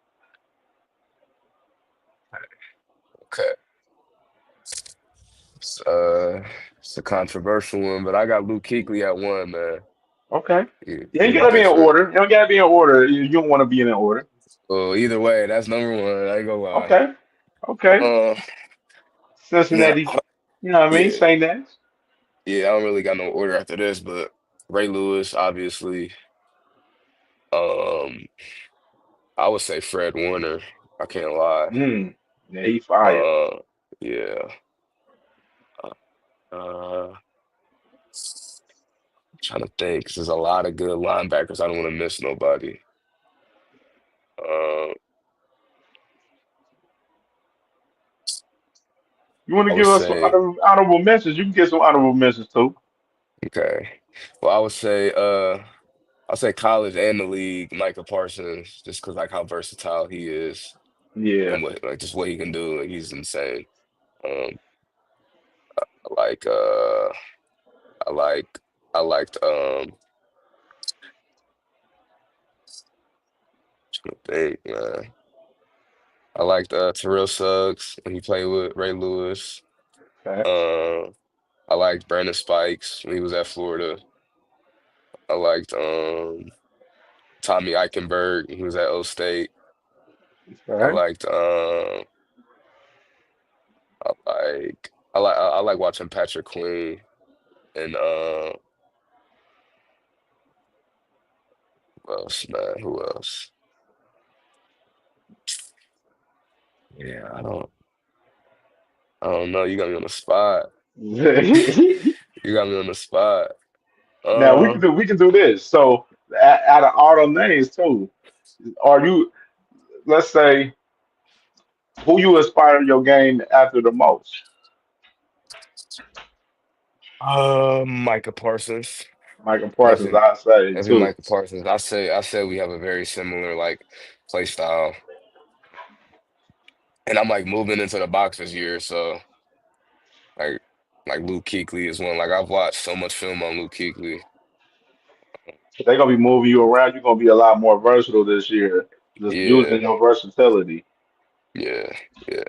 Speaker 2: Okay. It's, it's a controversial one, but I got Luke Kuechly at one, man.
Speaker 1: Okay. You ain't
Speaker 2: He's
Speaker 1: gotta be in
Speaker 2: different.
Speaker 1: order. You don't gotta be in order. You don't want to be in order.
Speaker 2: Well, either way, that's number one. I ain't gonna lie.
Speaker 1: Okay. Okay.
Speaker 2: Uh, now,
Speaker 1: Cincinnati. You know what I mean?
Speaker 2: yeah,
Speaker 1: Say next.
Speaker 2: yeah. I don't really got no order after this, but Ray Lewis, obviously. Um, I would say Fred Warner. I can't lie.
Speaker 1: Yeah, he fire.
Speaker 2: Uh, yeah. Uh, Trying to think, 'cause there's a lot of good linebackers. I don't want to miss nobody. Uh,
Speaker 1: You want to
Speaker 2: I would
Speaker 1: give us some
Speaker 2: say,
Speaker 1: honorable mentions? You can get some honorable mentions too.
Speaker 2: okay. Well, I'll say college and the league, Micah Parsons, just because like how versatile he is
Speaker 1: Yeah.
Speaker 2: and just what he can do. Like, he's insane. Um, I like I like I liked trying to think, man. I liked Terrell Suggs when he played with Ray Lewis.
Speaker 1: Facts.
Speaker 2: Uh, I liked Brandon Spikes when he was at Florida. I liked Tommy Eichenberg when he was at O State. I
Speaker 1: Okay.
Speaker 2: liked I like watching Patrick Queen and who else, man? Who else? Yeah, I don't know. You got me on the spot. You got me on the spot.
Speaker 1: Now
Speaker 2: Uh,
Speaker 1: we can do this. So out of all the names too, are you? Let's say who you aspire your game after the most.
Speaker 2: Micah Parsons.
Speaker 1: Michael Parsons,
Speaker 2: Definitely,
Speaker 1: I say
Speaker 2: definitely
Speaker 1: too.
Speaker 2: Micah Parsons. I say we have a very similar like play style, and I'm like moving into the box this year, so like Luke Kuechly is one. Like I've watched so much film on Luke Kuechly.
Speaker 1: They're gonna be moving you around. You're gonna be a lot more versatile this year, just using
Speaker 2: Yeah,
Speaker 1: your versatility.
Speaker 2: yeah, yeah.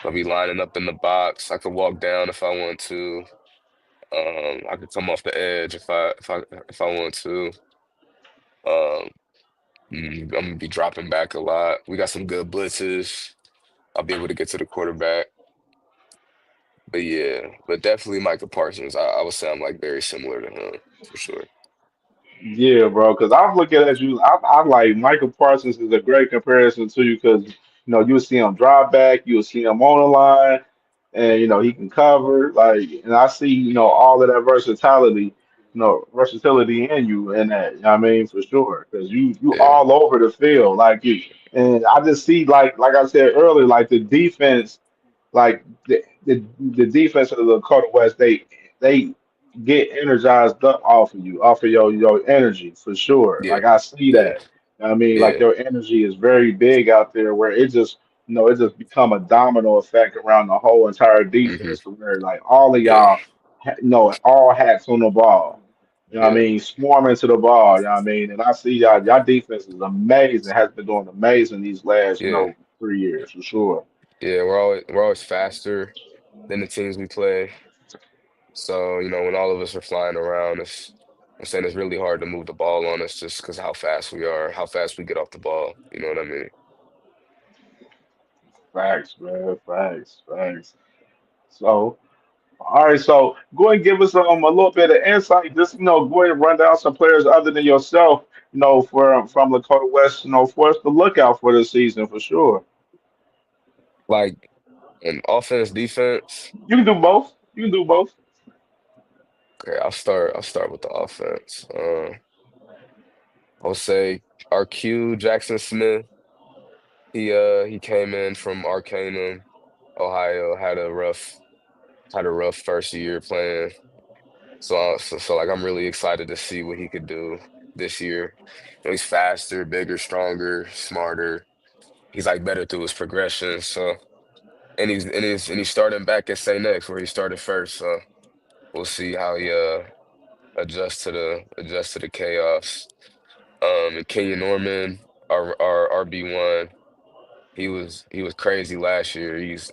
Speaker 2: I'll be lining up in the box. I could walk down if I want to. I could come off the edge if I want to. Um, I'm gonna be dropping back a lot. We got some good blitzes. I'll be able to get to the quarterback. But yeah, but definitely Micah Parsons. I would say I'm like very similar to him for sure.
Speaker 1: Yeah, bro. Because I'm looking at you. I like Michael Parsons is a great comparison to you because you'll see him drop back, you'll see him on the line, and he can cover. Like, and I see all of that versatility in you, and that I mean for sure because you
Speaker 2: Yeah,
Speaker 1: all over the field, like you. And I just see like I said earlier, like the defense. Like the defense of the Dakota West, they get energized up off of you, off of your energy for sure.
Speaker 2: yeah,
Speaker 1: Like I see
Speaker 2: yeah,
Speaker 1: that. I mean, like
Speaker 2: yeah.
Speaker 1: your energy is very big out there, where it just become a domino effect around the whole entire
Speaker 2: Hmm.
Speaker 1: defense, to where like all of
Speaker 2: Yeah,
Speaker 1: y'all, all hats on the ball. You know what I
Speaker 2: yeah,
Speaker 1: mean? Swarming to the ball. You know what I mean? And I see y'all defense is amazing. Has been doing amazing these last
Speaker 2: yeah,
Speaker 1: 3 years for sure.
Speaker 2: yeah. We're always faster than the teams we play. So, when all of us are flying around, I'm saying it's really hard to move the ball on us just because how fast we are, how fast we get off the ball. You know what I mean?
Speaker 1: Facts, man. Facts, facts. So, all right. So, go ahead and give us a little bit of insight. Just go ahead and run down some players other than yourself. From Lakota West. For us to look out for this season for sure.
Speaker 2: Like in offense, defense.
Speaker 1: You can do both. You can do both.
Speaker 2: Okay, I'll start with the offense. I'll say our Q, Jackson Smith. He came in from Arcanum, Ohio, had a rough first year playing. So like I'm really excited to see what he could do this year. He's faster, bigger, stronger, smarter. He's like better through his progression. So and he's starting back at St. X where he started first. So we'll see how he adjusts to the chaos. And Kenyon Norman, our RB1, he was crazy last year. He's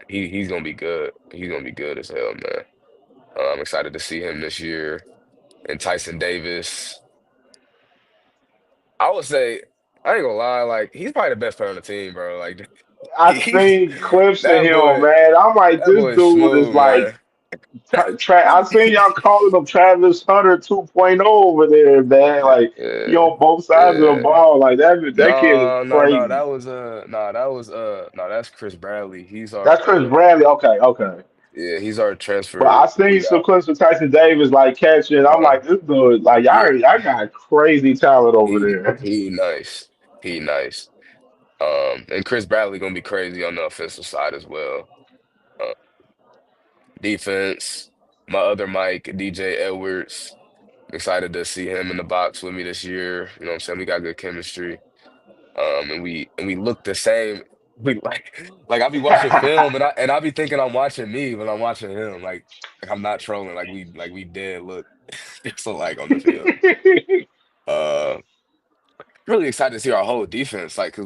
Speaker 2: he's gonna be good. He's gonna be good as hell, man. I'm excited to see him this year. And Tyson Davis, I would say, I ain't gonna lie, like he's probably the best player on the team, bro. Like
Speaker 1: I
Speaker 2: he's
Speaker 1: seen clips of
Speaker 2: that
Speaker 1: him,
Speaker 2: boy,
Speaker 1: man. I'm like,
Speaker 2: that
Speaker 1: this
Speaker 2: boy is
Speaker 1: dude is
Speaker 2: smooth,
Speaker 1: like
Speaker 2: man.
Speaker 1: I seen y'all calling him Travis Hunter 2.0 over there, man. Like he
Speaker 2: Yeah,
Speaker 1: on both sides of the
Speaker 2: yeah.
Speaker 1: ball. Like that kid is
Speaker 2: No,
Speaker 1: crazy.
Speaker 2: that was no, that's Chris Bradley.
Speaker 1: That's Chris Bradley. Okay, okay.
Speaker 2: Yeah, he's our
Speaker 1: But I
Speaker 2: transfer we
Speaker 1: seen some
Speaker 2: got.
Speaker 1: clips of Tyson Davis like catching. I'm
Speaker 2: Uh,
Speaker 1: like, this dude, like
Speaker 2: yeah,
Speaker 1: y'all got crazy talent over there.
Speaker 2: he nice. He nice. And Chris Bradley gonna be crazy on the offensive side as well. Uh, Defense, my other Mike, DJ Edwards. Excited to see him in the box with me this year. You know what I'm saying? We got good chemistry. And we look the same. We like I be watching film and I be thinking I'm watching me, but I'm watching him. Like I'm not trolling. Like we dead look just alike on the field. Uh, really excited to see our whole defense. Like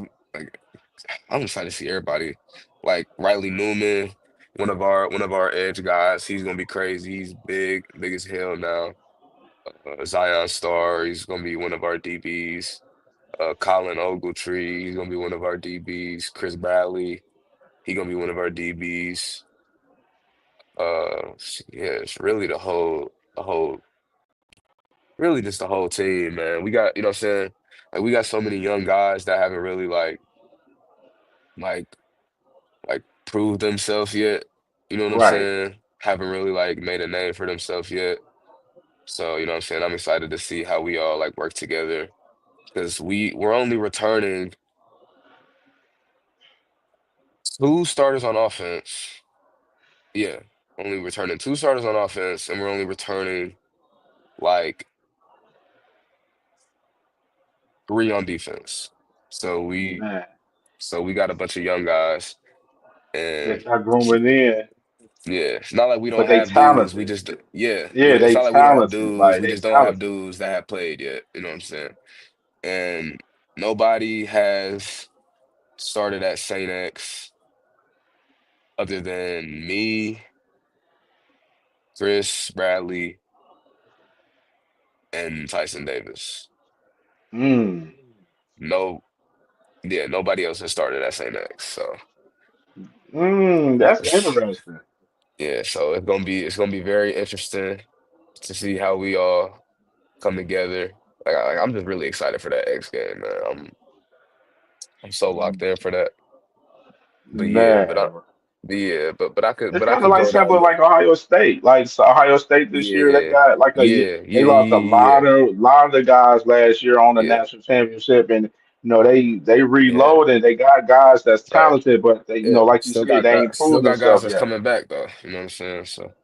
Speaker 2: I'm excited to see everybody. Like Riley Newman, one of our edge guys. He's gonna be crazy. He's big as hell now. Zion Star. He's gonna be one of our DBs. Colin Ogletree, he's gonna be one of our DBs. Chris Bradley, he gonna be one of our DBs. Yeah, it's really really just the whole team, man. We got, you know what I'm saying? Like we got so many young guys that haven't really like proved themselves yet. You know what I'm
Speaker 1: Right.
Speaker 2: saying? Haven't really like made a name for themselves yet. So, you know what I'm saying? I'm excited to see how we all like work together because we're only returning two starters on offense. Yeah, only returning two starters on offense, and we're only returning like three on defense. So we
Speaker 1: Man,
Speaker 2: so we got a bunch of young guys, and
Speaker 1: that y'all grooming in,
Speaker 2: yeah, it's not like we
Speaker 1: but
Speaker 2: don't
Speaker 1: they
Speaker 2: have dudes. We
Speaker 1: talented.
Speaker 2: just yeah,
Speaker 1: Yeah,
Speaker 2: it's
Speaker 1: they
Speaker 2: not like we don't have
Speaker 1: talented.
Speaker 2: dudes.
Speaker 1: Like
Speaker 2: We
Speaker 1: they
Speaker 2: just don't have
Speaker 1: talented.
Speaker 2: dudes that have played yet. You know what I'm saying? And nobody has started at Saint X other than me, Chris Bradley, and Tyson Davis.
Speaker 1: Mm.
Speaker 2: No, yeah, nobody else has started at Saint X. So
Speaker 1: That's interesting.
Speaker 2: yeah, so it's gonna be very interesting to see how we all come together. I'm just really excited for that X game, man. I'm so locked in for that. But yeah,
Speaker 1: Man,
Speaker 2: but
Speaker 1: it's
Speaker 2: I
Speaker 1: kind of
Speaker 2: could
Speaker 1: like
Speaker 2: go
Speaker 1: something
Speaker 2: down the
Speaker 1: like Ohio State. Like so Ohio State this year, they
Speaker 2: yeah,
Speaker 1: got like they lost a
Speaker 2: yeah,
Speaker 1: lot of the guys last year on the
Speaker 2: yeah,
Speaker 1: national championship, and they
Speaker 2: yeah.
Speaker 1: reloaded. They got guys that's
Speaker 2: Right.
Speaker 1: talented, but they
Speaker 2: Yeah.
Speaker 1: like you said, they ain't
Speaker 2: Still
Speaker 1: proved
Speaker 2: got guys
Speaker 1: themselves
Speaker 2: that's
Speaker 1: yet.
Speaker 2: coming back though. You know what I'm saying? So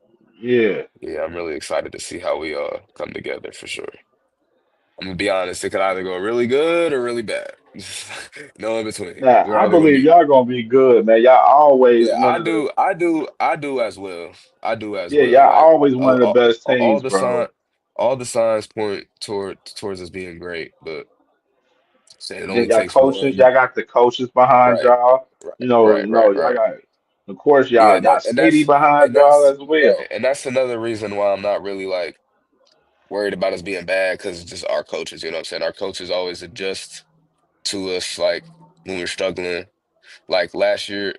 Speaker 1: Yeah,
Speaker 2: yeah, I'm really excited to see how we come together for sure. I'm gonna be honest, it could either go really good or really bad. No in between.
Speaker 1: now
Speaker 2: We're
Speaker 1: I
Speaker 2: either gonna
Speaker 1: believe
Speaker 2: be
Speaker 1: y'all gonna be good, man. Y'all always
Speaker 2: yeah,
Speaker 1: one of the
Speaker 2: I do as well. I do as
Speaker 1: yeah,
Speaker 2: well.
Speaker 1: y'all
Speaker 2: Like
Speaker 1: always one of the best
Speaker 2: all
Speaker 1: teams,
Speaker 2: the
Speaker 1: bro.
Speaker 2: all the signs point towards us being great, but say it
Speaker 1: Then
Speaker 2: only
Speaker 1: y'all
Speaker 2: takes
Speaker 1: coaches,
Speaker 2: one.
Speaker 1: y'all got the coaches behind
Speaker 2: Right,
Speaker 1: y'all. Y'all
Speaker 2: right.
Speaker 1: got, of course,
Speaker 2: Yeah,
Speaker 1: y'all got Sadie behind
Speaker 2: and
Speaker 1: y'all
Speaker 2: that's
Speaker 1: as
Speaker 2: right,
Speaker 1: well.
Speaker 2: and that's another reason why I'm not really like worried about us being bad because just our coaches, you know what I'm saying? Our coaches always adjust to us like when we're struggling. Like last year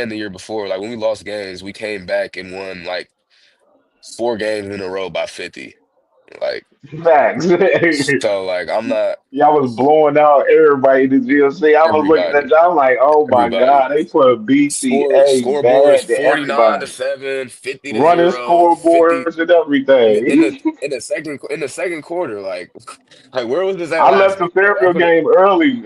Speaker 2: and the year before, like when we lost games, we came back and won like four games in a row by 50. Like
Speaker 1: Facts.
Speaker 2: so like I'm not
Speaker 1: Y'all was blowing out everybody in the GLC. I was looking at
Speaker 2: everybody,
Speaker 1: y'all like, oh my
Speaker 2: everybody.
Speaker 1: God, they put BCA
Speaker 2: Scoreboard is
Speaker 1: bad to
Speaker 2: 49 to
Speaker 1: everybody.
Speaker 2: 7, 50 to
Speaker 1: Running
Speaker 2: 0, 50
Speaker 1: scoreboards and everything.
Speaker 2: in the second quarter, like like where was this at
Speaker 1: I
Speaker 2: last
Speaker 1: left the
Speaker 2: game? Like I
Speaker 1: Fairfield
Speaker 2: could
Speaker 1: game early.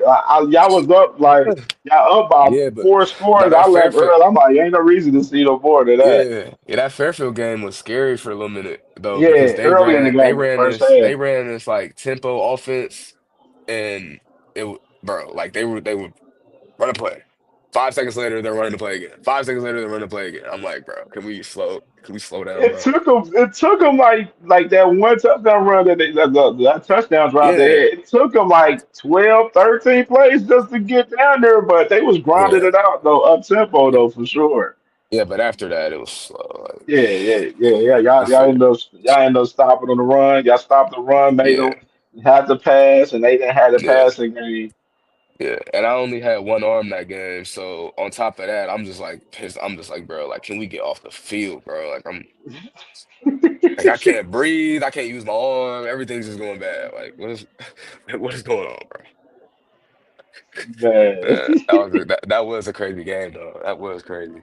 Speaker 1: Y'all was up like
Speaker 2: have
Speaker 1: y'all up by
Speaker 2: yeah, but
Speaker 1: four
Speaker 2: now
Speaker 1: scores. I
Speaker 2: that
Speaker 1: left
Speaker 2: Fairfield,
Speaker 1: early. I'm like, ain't no reason to see no more than that.
Speaker 2: yeah, that Fairfield game was scary for a little minute though because
Speaker 1: Yeah, early in the game, first half.
Speaker 2: they ran this like tempo offense and bro like they would run a play. 5 seconds later they're running the play again. 5 seconds later they're running the play again. I'm like, bro, can we slow down,
Speaker 1: It
Speaker 2: bro?
Speaker 1: took them. It took them like that one touchdown run that touchdown drive they
Speaker 2: Yeah,
Speaker 1: had. It took them like 12, 13 plays just to get down there, but they was grinding
Speaker 2: yeah,
Speaker 1: it out though, up tempo though for sure.
Speaker 2: yeah. But after that it was slow. Like
Speaker 1: Yeah.
Speaker 2: you figure,
Speaker 1: Y'all end up stopping on the run. Y'all stopped the run, made
Speaker 2: yeah,
Speaker 1: them have the pass, and they didn't have the
Speaker 2: yeah.
Speaker 1: passing game.
Speaker 2: Yeah, and I only had one arm that game, so on top of that, I'm just like pissed. I'm just like, bro, like, can we get off the field, bro? Like, I can't breathe, I can't use my arm, everything's just going bad. Like, what is, what is going on, bro?
Speaker 1: Man.
Speaker 2: That was a crazy game, though. That was crazy.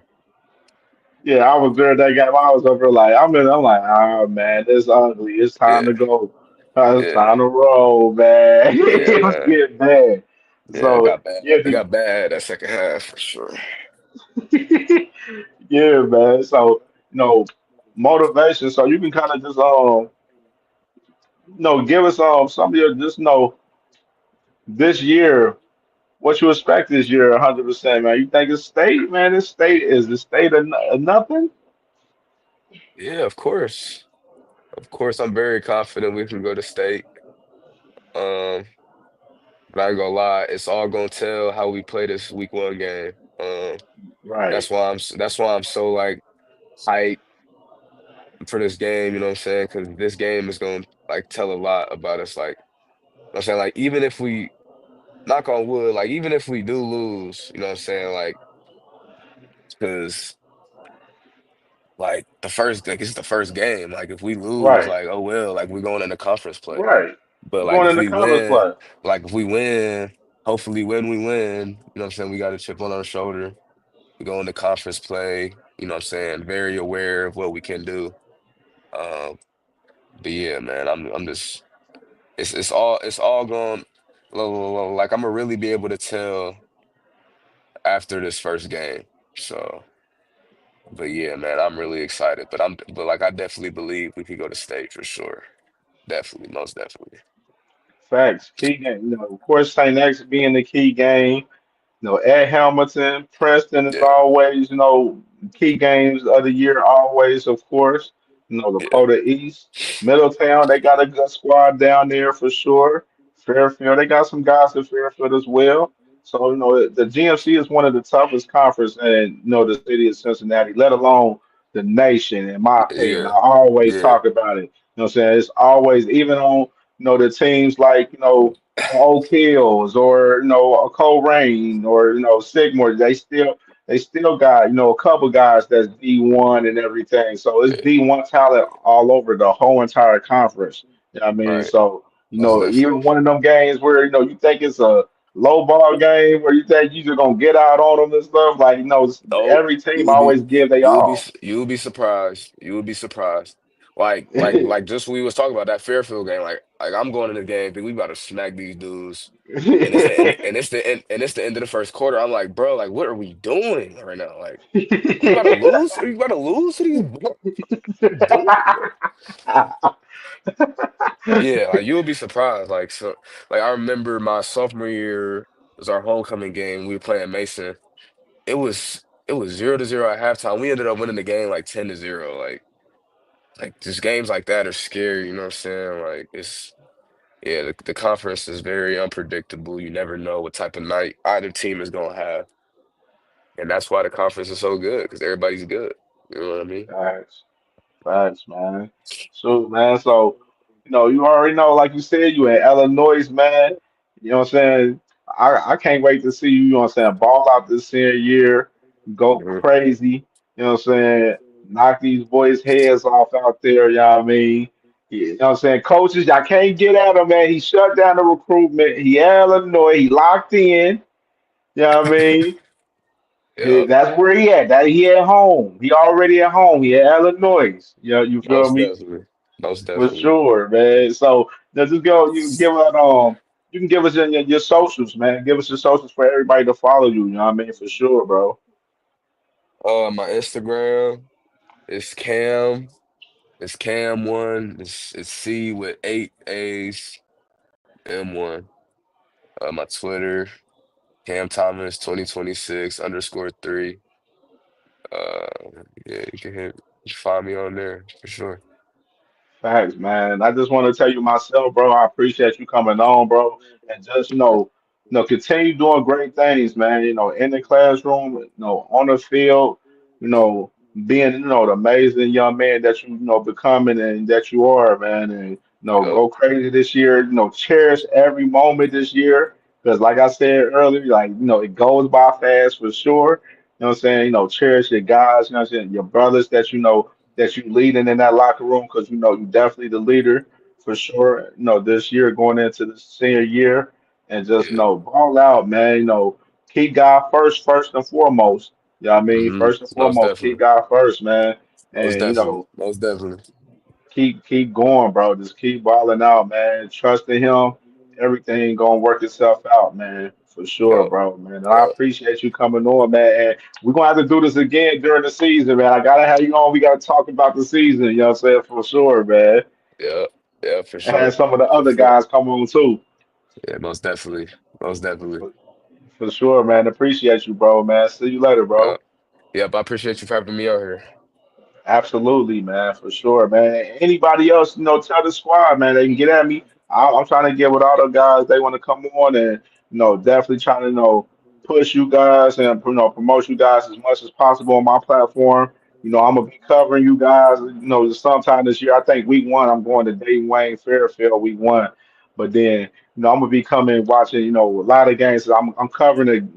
Speaker 1: Yeah, I was there that game. I was over like I'm like, oh man, this ugly. It's time
Speaker 2: Yeah,
Speaker 1: to go. It's
Speaker 2: yeah,
Speaker 1: time to roll, man.
Speaker 2: yeah,
Speaker 1: It was
Speaker 2: man.
Speaker 1: getting bad.
Speaker 2: Yeah, it
Speaker 1: So
Speaker 2: got bad.
Speaker 1: yeah,
Speaker 2: It got bad that second half for sure.
Speaker 1: yeah, man. So motivation. So you can kind of just give us some of your just this year what you expect this year 100%, man. You think it's state, man? This state is the state of nothing,
Speaker 2: Yeah, of course. Of course, I'm very confident we can go to state. Um, but I ain't gonna lie, it's all gonna tell how we play this week one game.
Speaker 1: right?
Speaker 2: That's why I'm so like hyped for this game, you know what I'm saying? Because this game is gonna like tell a lot about us. Like I'm saying, like even if we knock on wood, like even if we do lose, you know what I'm saying, like because like the first like it's the first game. Like if we lose,
Speaker 1: Right,
Speaker 2: like oh well, like we're going into conference play.
Speaker 1: right.
Speaker 2: But
Speaker 1: We're
Speaker 2: like
Speaker 1: going
Speaker 2: if
Speaker 1: into
Speaker 2: we
Speaker 1: conference
Speaker 2: win,
Speaker 1: play.
Speaker 2: like if we win, hopefully when we win, you know what I'm saying, we got a chip on our shoulder. We go into conference play, you know what I'm saying, very aware of what we can do. Um, but yeah, man, I'm just it's all going like I'm gonna really be able to tell after this first game. So, but yeah, man, I'm really excited. But like I definitely believe we could go to state for sure. Definitely, most definitely.
Speaker 1: Facts. Key game. Of course, St. X being the key game. Ed Hamilton, Princeton is
Speaker 2: Yeah,
Speaker 1: always, key games of the year, always, of course.
Speaker 2: yeah,
Speaker 1: Lakota East, Middletown, they got a good squad down there for sure. Fairfield, they got some guys at Fairfield as well. So, the GMC is one of the toughest conference in, the city of Cincinnati, let alone the nation, in my opinion. I
Speaker 2: yeah,
Speaker 1: always
Speaker 2: yeah,
Speaker 1: talk about it. What I'm saying? It's always, even on, the teams like, Oak Hills or a Coleraine or Sigmore, they still got a couple guys that's D1 and everything. So it's
Speaker 2: yeah.
Speaker 1: D1 talent all over the whole entire conference. You know what I mean?
Speaker 2: Right,
Speaker 1: So
Speaker 2: most
Speaker 1: even
Speaker 2: definitely.
Speaker 1: one of them games where you think it's a low ball game where you think you just gonna get out on them and stuff, like
Speaker 2: Oh,
Speaker 1: every team
Speaker 2: you'll be
Speaker 1: always give they
Speaker 2: you'll be
Speaker 1: all.
Speaker 2: s- you'll be surprised. You will be surprised. Like just we was talking about that Fairfield game. Like I'm going in the game, think we about to smack these dudes. And it's the end of the first quarter. I'm like, bro, like what are we doing right now? Like we about to lose? Are you about to lose to these dudes? Yeah, like you'll be surprised. Like I remember my sophomore year was our homecoming game. We were playing Mason. It was 0-0 at halftime. We ended up winning the game like 10-0. Like just games like that are scary, you know what I'm saying? Like it's yeah, the conference is very unpredictable. You never know what type of night either team is gonna have. And that's why the conference is so good, because everybody's good. You know what I mean?
Speaker 1: Facts. Facts, man. So, man, so, you already know, like you said, you in Illinois, man. You know what I'm saying? I can't wait to see you, know what I'm saying, ball out this senior year, go
Speaker 2: Mhm.
Speaker 1: crazy, you know what I'm saying, knock these boys' heads off out there, you know what I mean? You know what I'm saying? Coaches, y'all can't get at him, man. He shut down the recruitment. He at Illinois. He locked in. You know what I mean?
Speaker 2: Yeah,
Speaker 1: That's where he at. That he at home. He already at home. He at Illinois. You feel
Speaker 2: most
Speaker 1: me?
Speaker 2: definitely. Most
Speaker 1: For
Speaker 2: definitely.
Speaker 1: sure, man. So now just go. You can give us you can give us your socials, man. Give us your socials for everybody to follow you. You know what I mean? For sure, bro.
Speaker 2: My Instagram is it's Cam1. It's C with 8 A's, M1. My Twitter, Cam Thomas 2026 underscore three. Uh, yeah, you can find me on there for sure.
Speaker 1: Facts, man. I just want to tell you myself, bro. I appreciate you coming on, bro, and just continue doing great things, man. In the classroom, on the field, you know, being the amazing young man that you becoming and that you are, man. And
Speaker 2: Yep.
Speaker 1: go crazy this year. Cherish every moment this year because, like I said earlier, like it goes by fast for sure. You know what I'm saying? Cherish your guys. You know what I'm saying? Your brothers that you leading in that locker room because you definitely the leader for sure. This year going into the senior year and just
Speaker 2: Yeah.
Speaker 1: ball out, man. Keep God first and foremost. You know what I mean? First and
Speaker 2: Most
Speaker 1: foremost, keep
Speaker 2: definitely.
Speaker 1: God first, man.
Speaker 2: Most
Speaker 1: And
Speaker 2: definitely. Most definitely.
Speaker 1: keep going, bro. Just keep balling out, man. Trust in him. Everything gonna work itself out, man. For sure,
Speaker 2: Yep.
Speaker 1: bro, man. And I
Speaker 2: Yep.
Speaker 1: appreciate you coming on, man. And we're gonna have to do this again during the season, man. I gotta have you on. We gotta talk about the season, you know what I'm saying? For sure, man.
Speaker 2: Yep. Yeah, for
Speaker 1: And have
Speaker 2: sure.
Speaker 1: some of the
Speaker 2: For
Speaker 1: other
Speaker 2: sure.
Speaker 1: guys come on too.
Speaker 2: Yeah, most definitely. Most definitely.
Speaker 1: For sure, man. Appreciate you, bro, man. See you later, bro.
Speaker 2: Yep. Yep. I appreciate you for having me out here.
Speaker 1: Absolutely, man, for sure, man. Anybody else, tell the squad, man, they can get at me. I'm trying to get with all the guys. They want to come on and, definitely trying to, push you guys and, promote you guys as much as possible on my platform. I'm gonna be covering you guys, sometime this year. I think week 1, I'm going to Dayton Wayne Fairfield week 1. But then, I'm gonna be coming watching, a lot of games. I'm covering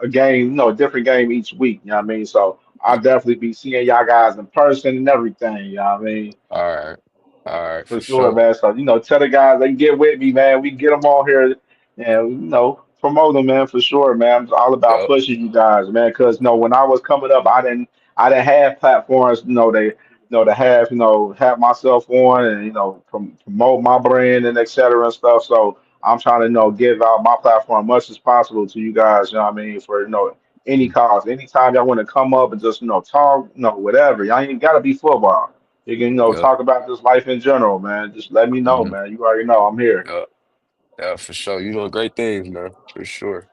Speaker 1: a game, a different game each week. You know what I mean? So I'll definitely be seeing y'all guys in person and everything. You know what I mean?
Speaker 2: All right. All right,
Speaker 1: For
Speaker 2: for
Speaker 1: sure,
Speaker 2: sure.
Speaker 1: man. So, tell the guys they can get with me, man. We can get them on here and, promote them, man, for sure, man. It's all about
Speaker 2: Yep.
Speaker 1: pushing you guys, man. Because, when I was coming up, I didn't have platforms, to have, have myself on and, promote my brand and et cetera and stuff. So I'm trying to, give out my platform much as possible to you guys, you know what I mean, for, any cause. Anytime y'all want to come up and just, talk, whatever. Y'all ain't gotta be football. You can,
Speaker 2: Yep.
Speaker 1: talk about just life in general, man. Just let me know,
Speaker 2: Hmm.
Speaker 1: man. You already know I'm here,
Speaker 2: Yep. Yeah, for sure. You doing great things, man. For sure.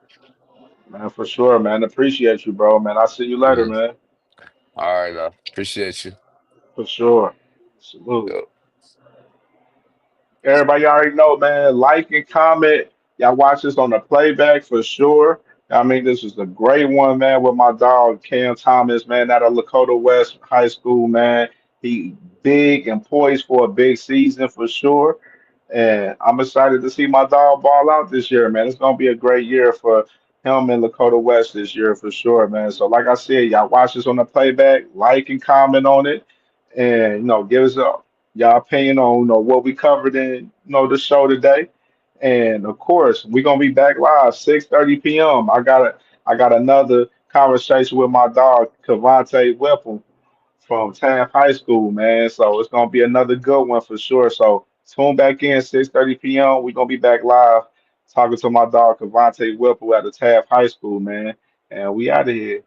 Speaker 1: man, for sure, man. Appreciate you, bro, man. I'll see you later,
Speaker 2: Hmm.
Speaker 1: man.
Speaker 2: All right, now. Appreciate you.
Speaker 1: For sure. Salute.
Speaker 2: Yep.
Speaker 1: Everybody already know, man. Like and comment. Y'all watch this on the playback for sure. I mean, this is a great one, man, with my dog Cam Thomas, man, out of Lakota West High School, man. He big and poised for a big season for sure. And I'm excited to see my dog ball out this year, man. It's gonna be a great year for him and Lakota West this year for sure, man. So like I said, y'all watch this on the playback, like and comment on it, and give us y'all opinion on what we covered in the show today. And of course, we're gonna be back live 6:30 p.m. I got another conversation with my dog Cavante Whipple from Taft High School, man. So it's gonna be another good one for sure. So tune back in 6:30 p.m. We're gonna be back live talking to my dog Cavante Whipple at the Taft High School, man. And we out of here.